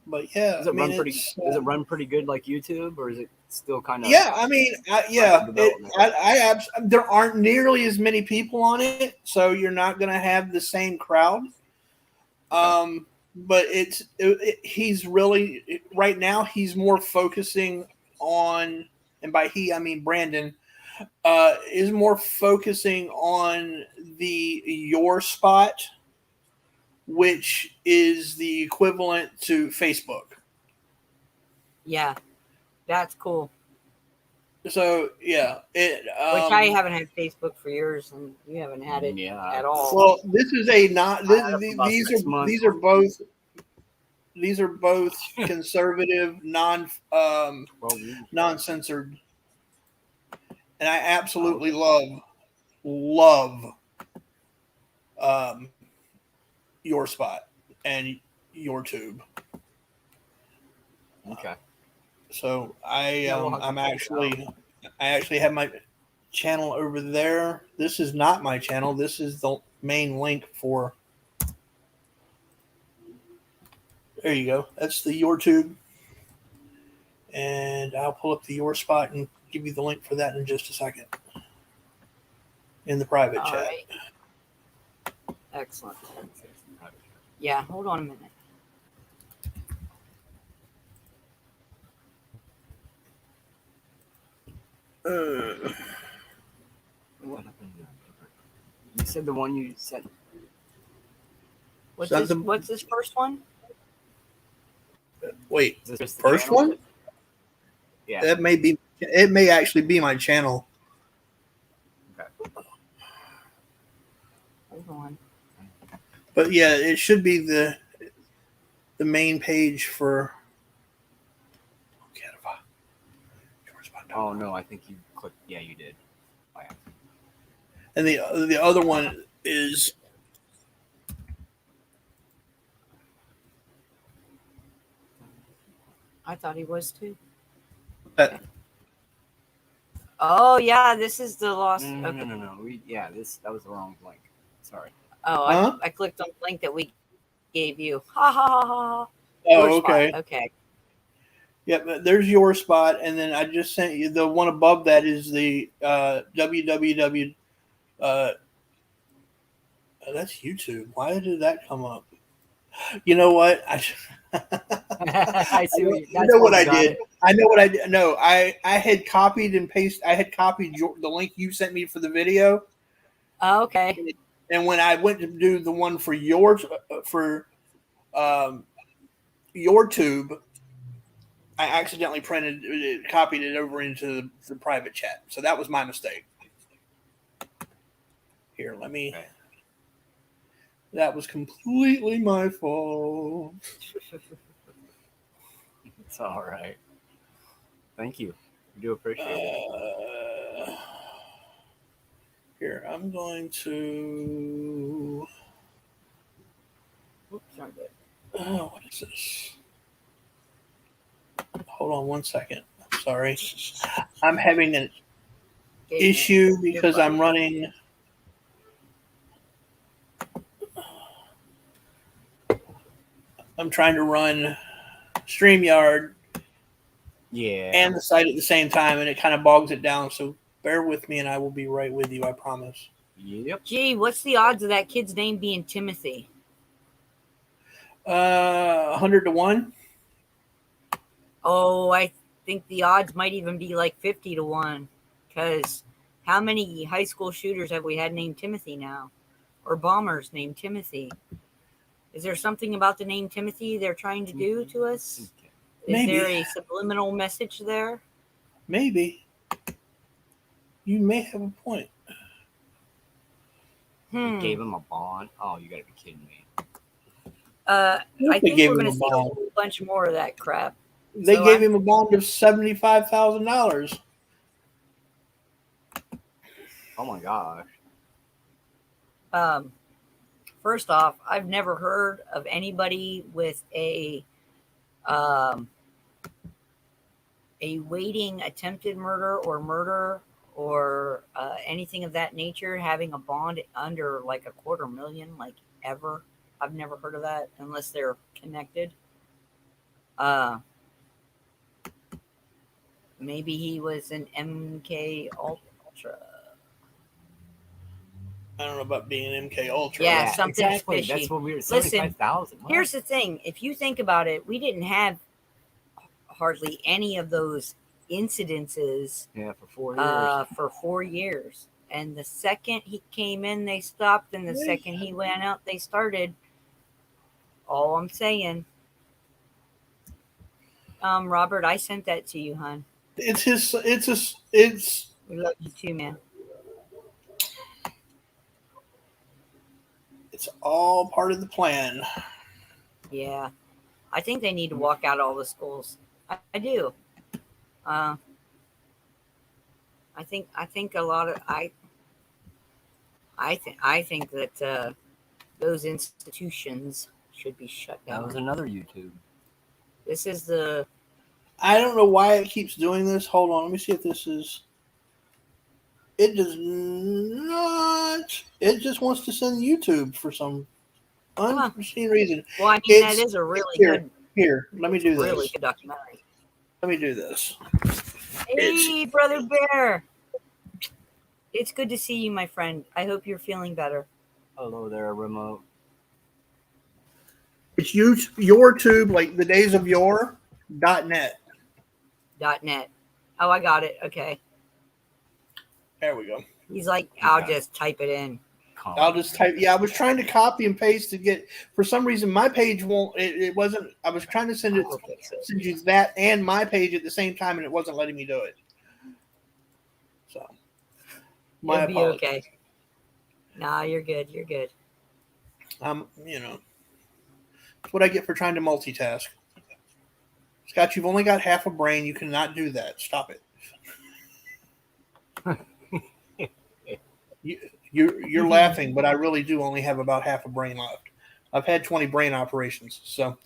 But yeah, does it run pretty? it's, Does it run pretty good like YouTube, or is it still kind of? Yeah, I mean, yeah. development. There aren't nearly as many people on it, so you're not going to have the same crowd. But he's really right now. He's more focusing on, and by he I mean Brandon, is more focusing on the Your Spot, which is the equivalent to Facebook. Yeah, that's cool. So yeah, Which I haven't had Facebook for years, and you haven't had it Yeah. at all. Well, this is a not. I had it for about These 6 are months. these are both conservative, 12 years. non-censored, and I absolutely love Your Spot and Your Tube. Okay. So Yeah, we'll have to I'm check it I actually have my channel over there. This is not my channel. This is the main link for. There you go. That's the Your Tube. And I'll pull up the Your Spot and give you the link for that in just a second. In the private All chat. right. Excellent. Yeah, hold on a minute. What happened? You said the one you sent. What's Send this? them- What's this first one? Wait, Is this just the first channel? one? Yeah. That may be. It may actually be my channel. Hold on. But yeah, it should be the main page for Oh no, I think you clicked. Yeah, you did. And the other one is I thought he was too. that. Oh yeah, this is the lost. No. Okay. That was the wrong link. Sorry. Oh, Huh? I clicked on the link that we gave you. Ha ha ha ha. Oh, Your spot. okay. Okay. Yep, there's your spot, and then I just sent you the one above that is the www. That's YouTube. Why did that come up? You know what? I see. I know what I did. I know what I did. No, I had copied and pasted. I had copied the link you sent me for the video. Okay. And when I went to do the one for yours your tube, I accidentally copied it over into the private chat. So that was my mistake. Here, let me. Okay. That was completely my fault. It's all right. Thank you. We do appreciate it. Here, I'm going to. Oops, not good. Oh, what is this? Hold on one second. I'm sorry. I'm having an issue because I'm running. I'm trying to run StreamYard and the site at the same time, and it kind of bogs it down. So bear with me, and I will be right with you, I promise. Yep. Gee, what's the odds of that kid's name being Timothy? 100 to 1. Oh, I think the odds might even be like 50 to 1. Because how many high school shooters have we had named Timothy now? Or bombers named Timothy? Is there something about the name Timothy they're trying to do to us? Is there a subliminal message there? Maybe. You may have a point. They gave him a bond? Oh, you gotta be kidding me. I think we're going to see a whole bunch more of that crap. They gave him a bond of $75,000. Oh my gosh. First off, I've never heard of anybody with a waiting attempted murder or anything of that nature having a bond under like $250,000, like ever. I've never heard of that unless they're connected. Maybe he was an MK Ultra. I don't know about being an MK Ultra. Yeah, something exactly. fishy. That's what we were. Listen, here's the thing: if you think about it, we didn't have hardly any of those incidences. Yeah, for 4 years. For 4 years, and the second he came in, they stopped, and the second he went out, they started. All I'm saying, Robert, I sent that to you, hon. It's. We love you too, man. It's all part of the plan. Yeah, I think they need to walk out all the schools. I do. I think a lot of I think that those institutions should be shut down. That was another YouTube. This is the. I don't know why it keeps doing this. Hold on, let me see if this is. It does not. It just wants to send YouTube for some unforeseen reason. Well, I mean, that is a really good. Here, let me do this. Really good documentary. Let me do this. Hey, Brother Bear. It's good to see you, my friend. I hope you're feeling better. Hello there, remote. It's YouTube, like the days of yore, .net. .net. Oh, I got it. Okay. There we go. He's like, I'll just type it in. I'll just type. Yeah, I was trying to copy and paste to get. For some reason, my page won't. It wasn't. I was trying to send you that and my page at the same time, and it wasn't letting me do it. So, my It'll be apologies. okay. Nah, you're good. You're good. That's what I get for trying to multitask. Scott, you've only got half a brain. You cannot do that. Stop it. You're laughing, but I really do only have about half a brain left. I've had 20 brain operations, so.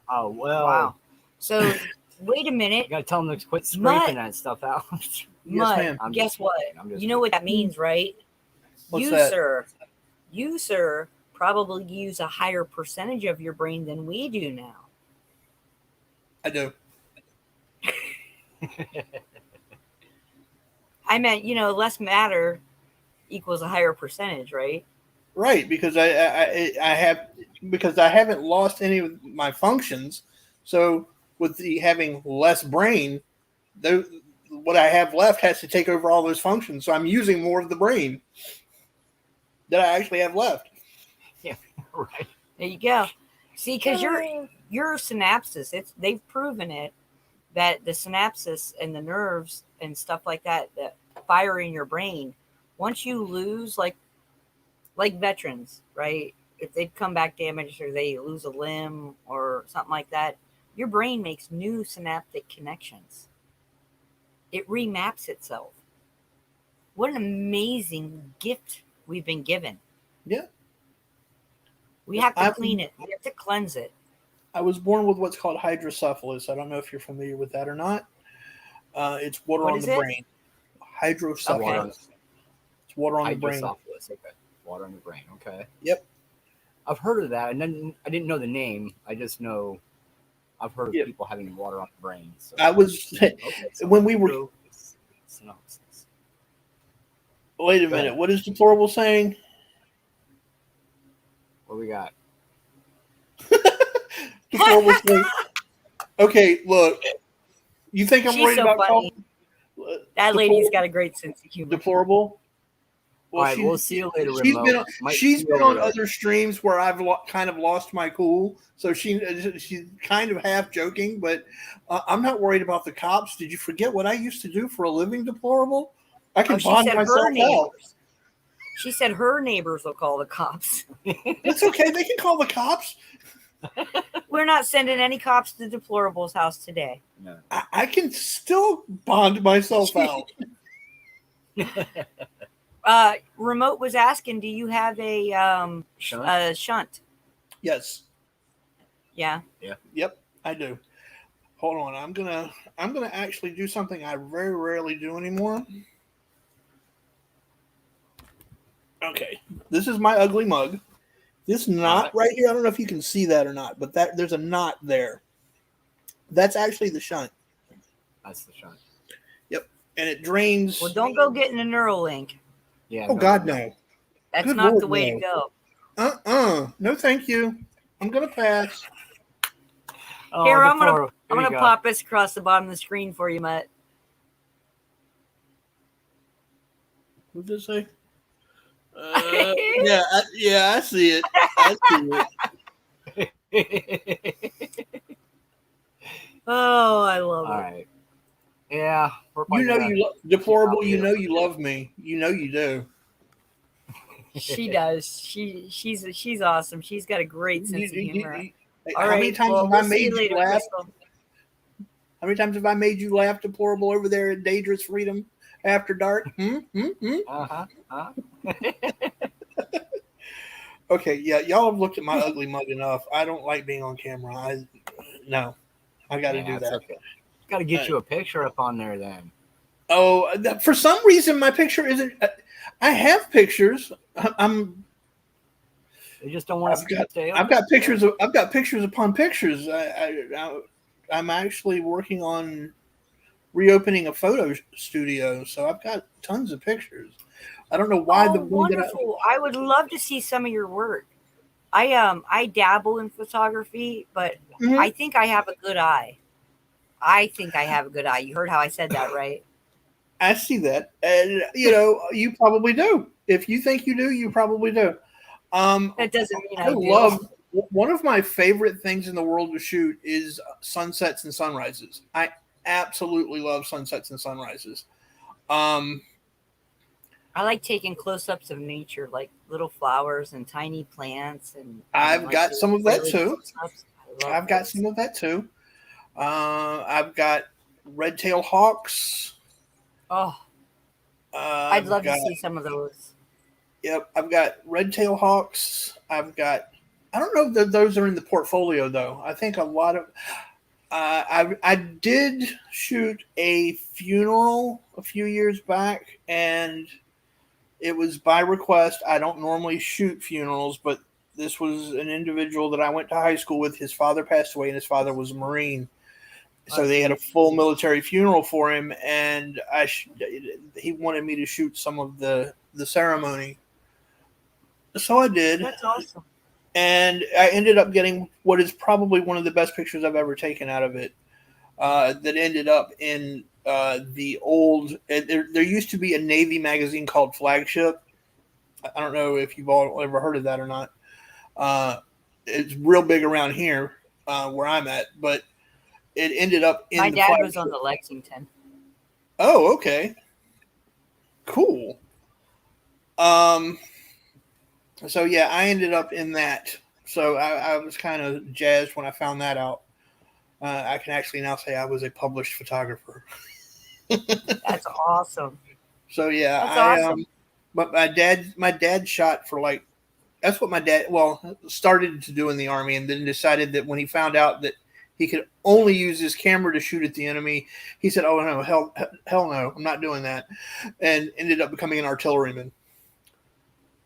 Oh well. Wow. So wait a minute. You gotta tell them to quit scraping that stuff out. Yes, Mud, ma'am. guess what? You know what that means, right? What's that? You, sir, probably use a higher percentage of your brain than we do now. I do. I meant, less matter equals a higher percentage, right? Right, because I haven't lost any of my functions. So with having less brain, what I have left has to take over all those functions. So I'm using more of the brain that I actually have left. Yeah, right. There you go. See, because your synapses, they've proven it, that the synapses and the nerves and stuff like that fire in your brain, once you lose, like veterans, right? If they come back damaged or they lose a limb or something like that, your brain makes new synaptic connections. It remaps itself. What an amazing gift we've been given. Yeah. We have to clean it. We have to cleanse it. I was born with what's called hydrocephalus. I don't know if you're familiar with that or not. It's water on the brain. Hydrocephalus. It's water on the brain. Okay. Water on the brain. Okay. Yep. I've heard of that, and then I didn't know the name. I just know I've heard of people having water on the brain. So. When we were. Synopsis. Wait a minute. What is deplorable saying? What we got? Deplorable saying. Okay, look. You think I'm She's worried so about funny. That lady's got a great sense of humor. Deplorable. Well, all right, we'll see you later. She's been on other streams where I've kind of lost my cool, so she's kind of half joking, but I'm not worried about the cops. Did you forget what I used to do for a living, Deplorable? I can bond myself out. She said her neighbors will call the cops. That's okay. They can call the cops. We're not sending any cops to Deplorable's house today. No. I can still bond myself out. Remote was asking, do you have a shunt? Yes. Yeah. Yeah. Yep, I do. Hold on. I'm gonna actually do something I very rarely do anymore. Okay. This is my ugly mug. This knot right here, I don't know if you can see that or not, but there's a knot there. That's actually the shunt. That's the shunt. Yep. And it drains. Well, don't go getting a Neuralink. Yeah. Oh, God, no. That's Good not Lord, the way to go. No, thank you. I'm going to pass. Oh, here, I'm gonna pop this across the bottom of the screen for you, Mutt. What did it say? Yeah, I see it. I see it. Oh, I love it. All right. Yeah. Deplorable. You know you love me. You know you do. She does. She's awesome. She's got a great sense of humor. How many times have I made you laugh? How many times have I made you laugh, Deplorable, over there at Dangerous Freedom After Dark? Okay, yeah, y'all have looked at my ugly mug enough. I don't like being on camera. I got to do that. Okay. Got to get you a picture up on there then. Oh, for some reason my picture isn't. I have pictures. They just don't want to stay. I've got pictures upon pictures. I'm actually working on reopening a photo studio, so I've got tons of pictures. I don't know why wonderful. I would love to see some of your work. I dabble in photography, but I think I have a good eye. You heard how I said that, right? I see that, and you probably do. If you think you do, you probably do. That doesn't mean I do. Love one of my favorite things in the world to shoot is sunsets and sunrises. I absolutely love sunsets and sunrises. I like taking close-ups of nature, like little flowers and tiny plants, and I've got some of that too. I've got some of that too. I've got red-tailed hawks. Oh, I'd love to see some of those. Yep, I've got red tail hawks. I don't know that those are in the portfolio though. I think a lot of. I did shoot a funeral a few years back, and it was by request. I don't normally shoot funerals, but this was an individual that I went to high school with. His father passed away, and his father was a Marine. So they had a full military funeral for him, and he wanted me to shoot some of the ceremony. So I did. That's awesome. And I ended up getting what is probably one of the best pictures I've ever taken out of it. That ended up in the old. There used to be a Navy magazine called Flagship. I don't know if you've all ever heard of that or not. It's real big around here where I'm at, but it ended up in. My the dad Flagship. was on the Lexington. Oh, okay. Cool. So yeah, I ended up in that. So I was kind of jazzed when I found that out. I can actually now say I was a published photographer. That's awesome. So yeah, That's awesome. But my dad shot for like, that's what my dad started to do in the Army, and then decided that when he found out that he could only use his camera to shoot at the enemy, he said, "Oh no, hell no, I'm not doing that," and ended up becoming an artilleryman.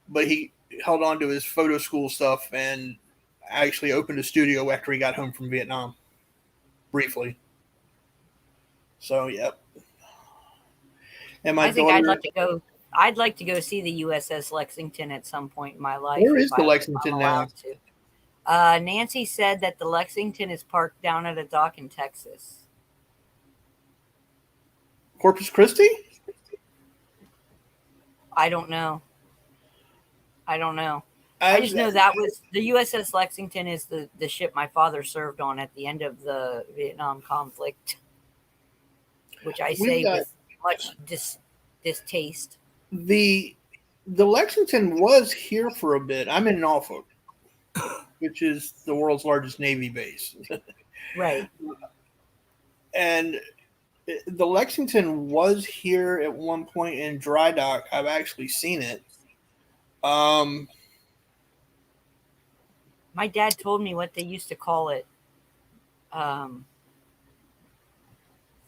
But he held on to his photo school stuff and actually opened a studio after he got home from Vietnam, briefly. So, yep. And my I think daughter, I'd like to go see the USS Lexington at some point in my life. Where is the Lexington now? Nancy said that the Lexington is parked down at a dock in Texas. Corpus Christi? I don't know. I just know that was the USS Lexington is the ship my father served on at the end of the Vietnam conflict, which I say with much distaste. The Lexington was here for a bit. I'm in Norfolk, which is the world's largest Navy base. Right. And the Lexington was here at one point in dry dock. I've actually seen it. My dad told me what they used to call it.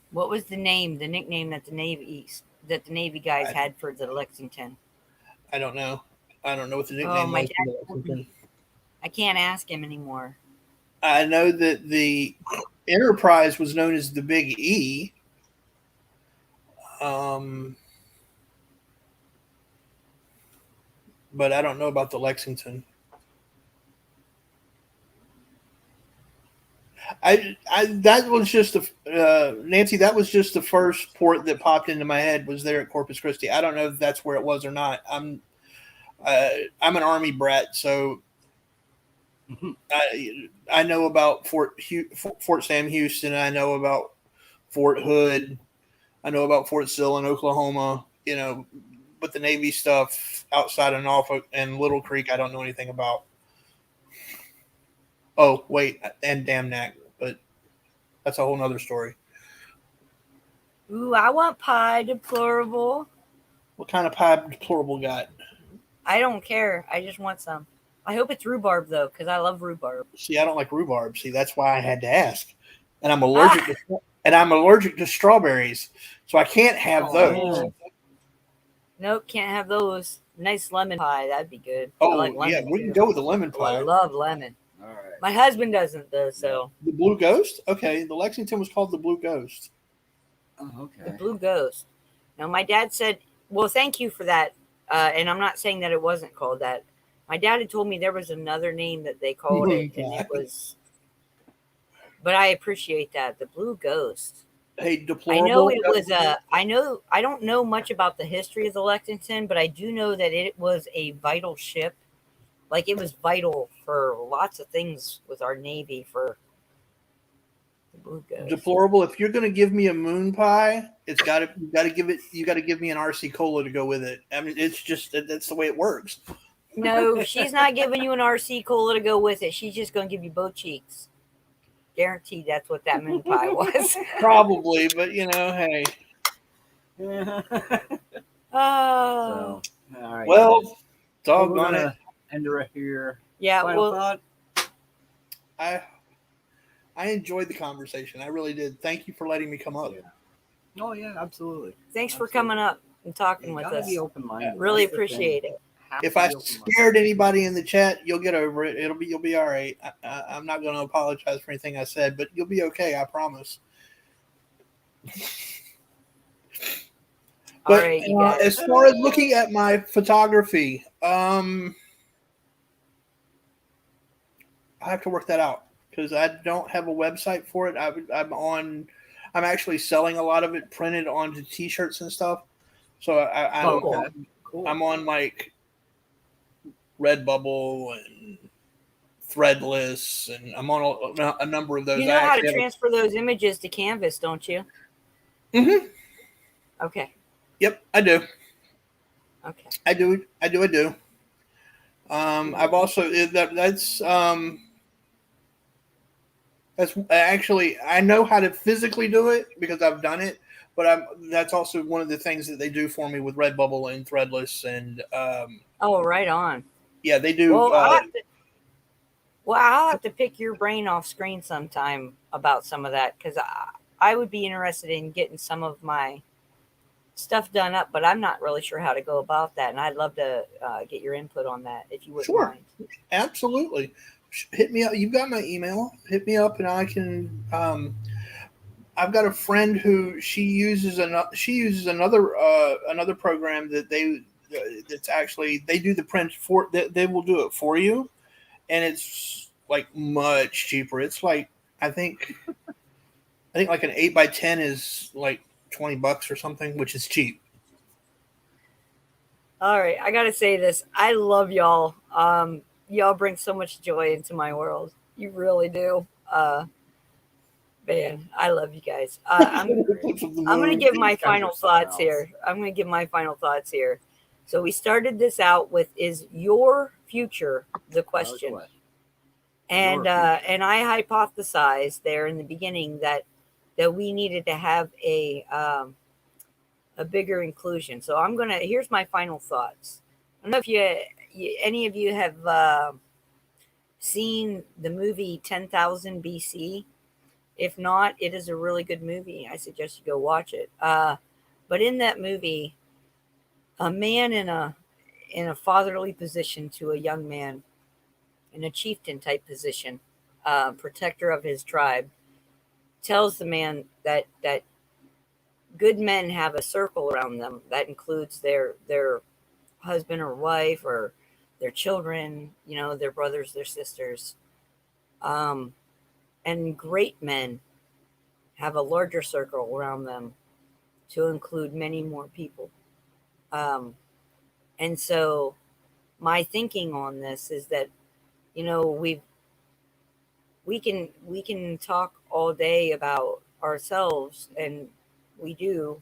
What was the nickname that the Navy guys had for the Lexington? I don't know. I don't know what the nickname was. For the Lexington. I can't ask him anymore. I know that the Enterprise was known as the Big E. But I don't know about the Lexington. That was just Nancy. That was just the first port that popped into my head. Was there at Corpus Christi? I don't know if that's where it was or not. I'm an Army brat, so I know about Fort Sam Houston. I know about Fort Hood. I know about Fort Sill in Oklahoma. But the Navy stuff outside of Norfolk and Little Creek, I don't know anything about. Oh, wait, and Damnac, but that's a whole nother story. Ooh, I want pie, deplorable. What kind of pie deplorable got? I don't care. I just want some. I hope it's rhubarb, though, because I love rhubarb. See, I don't like rhubarb. See, that's why I had to ask. And I'm allergic to strawberries, so I can't have those. Nope, can't have those. Nice lemon pie. That'd be good. Oh, like yeah, we can go with the lemon pie. I love lemon. All right. My husband doesn't, though, so. The Blue Ghost? Okay, the Lexington was called the Blue Ghost. Oh, okay. The Blue Ghost. Now, my dad said, well, thank you for that. And I'm not saying that it wasn't called that. My dad had told me there was another name that they called it, and it was. But I appreciate that. The Blue Ghost. Hey, deplorable. I know it was I don't know much about the history of the Lexington, but I do know that it was a vital ship. Like, it was vital for lots of things with our Navy for the Blue Ghost. Deplorable. If you're going to give me a moon pie, you got to give me an RC Cola to go with it. I mean, it's just that's the way it works. No, she's not giving you an RC Cola to go with it. She's just going to give you both cheeks. Guaranteed that's what that moon pie was. Probably, but hey. Oh. So, all right. Well, guys. doggone We're it. gonna end it right here. Yeah. Final Well, thought. I enjoyed the conversation. I really did. Thank you for letting me come up. Yeah. Oh yeah, absolutely. thanks for coming up and talking You with gotta us. be open-minded. Really That's the thing. appreciate it. Have If to I be open-minded. scared anybody in the chat, you'll get over it. You'll be all right. I'm not going to apologize for anything I said, but you'll be okay. I promise. All But right, you guys. as far as looking at my photography, I have to work that out because I don't have a website for it. I'm actually selling a lot of it printed onto T-shirts and stuff. So I'm on like Redbubble and Threadless, and I'm on a number of those. You know how to transfer those images to Canvas, don't you? Mm-hmm. Okay. Yep, I do. Okay. I do. I've also that's actually I know how to physically do it because I've done it, but that's also one of the things that they do for me with Redbubble and Threadless and oh, right on. Yeah, they do. Well, I'll have to pick your brain off screen sometime about some of that because I would be interested in getting some of my stuff done up, but I'm not really sure how to go about that, and I'd love to get your input on that if you wouldn't mind. Absolutely. Hit me up. You've got my email. Hit me up, and I can. I've got a friend who she uses another program that that's actually they do the print for. They will do it for you, and it's like much cheaper. It's like I think like an 8x10 is like $20 or something, which is cheap. All right, I gotta say this. I love y'all. Y'all bring so much joy into my world. You really do. Man, I love you guys. I'm going to give my final thoughts here. So we started this out with, is your future the question? And I hypothesized there in the beginning that we needed to have a bigger inclusion. So here's my final thoughts. I don't know if any of you have seen the movie 10,000 BC. If not, it is a really good movie. I suggest you go watch it. But in that movie, a man in a fatherly position to a young man in a chieftain type position, protector of his tribe, tells the man that good men have a circle around them that includes their husband or wife or their children, their brothers, their sisters. And great men have a larger circle around them to include many more people. And so my thinking on this is that, we can talk all day about ourselves, and we do,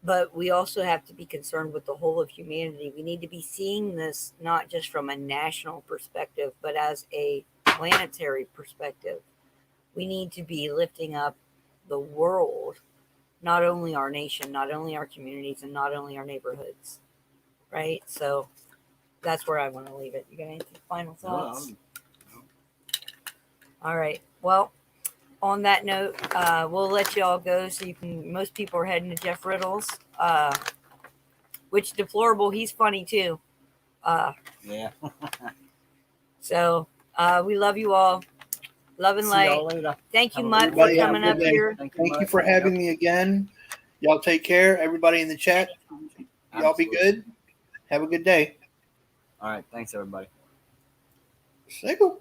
but we also have to be concerned with the whole of humanity. We need to be seeing this not just from a national perspective, but as a planetary perspective. We need to be lifting up the world, not only our nation, not only our communities, and not only our neighborhoods. Right? So that's where I want to leave it. You got any final thoughts? All right. Well, on that note, we'll let you all go. So most people are heading to Jeff Riddle's, which deplorable. He's funny too. Yeah. So we love you all. Love and light. Thank you, Mutt, for coming up here. Thank you for having me again. Y'all take care. Everybody in the chat, y'all be good. Have a good day. All right. Thanks, everybody. Sickle.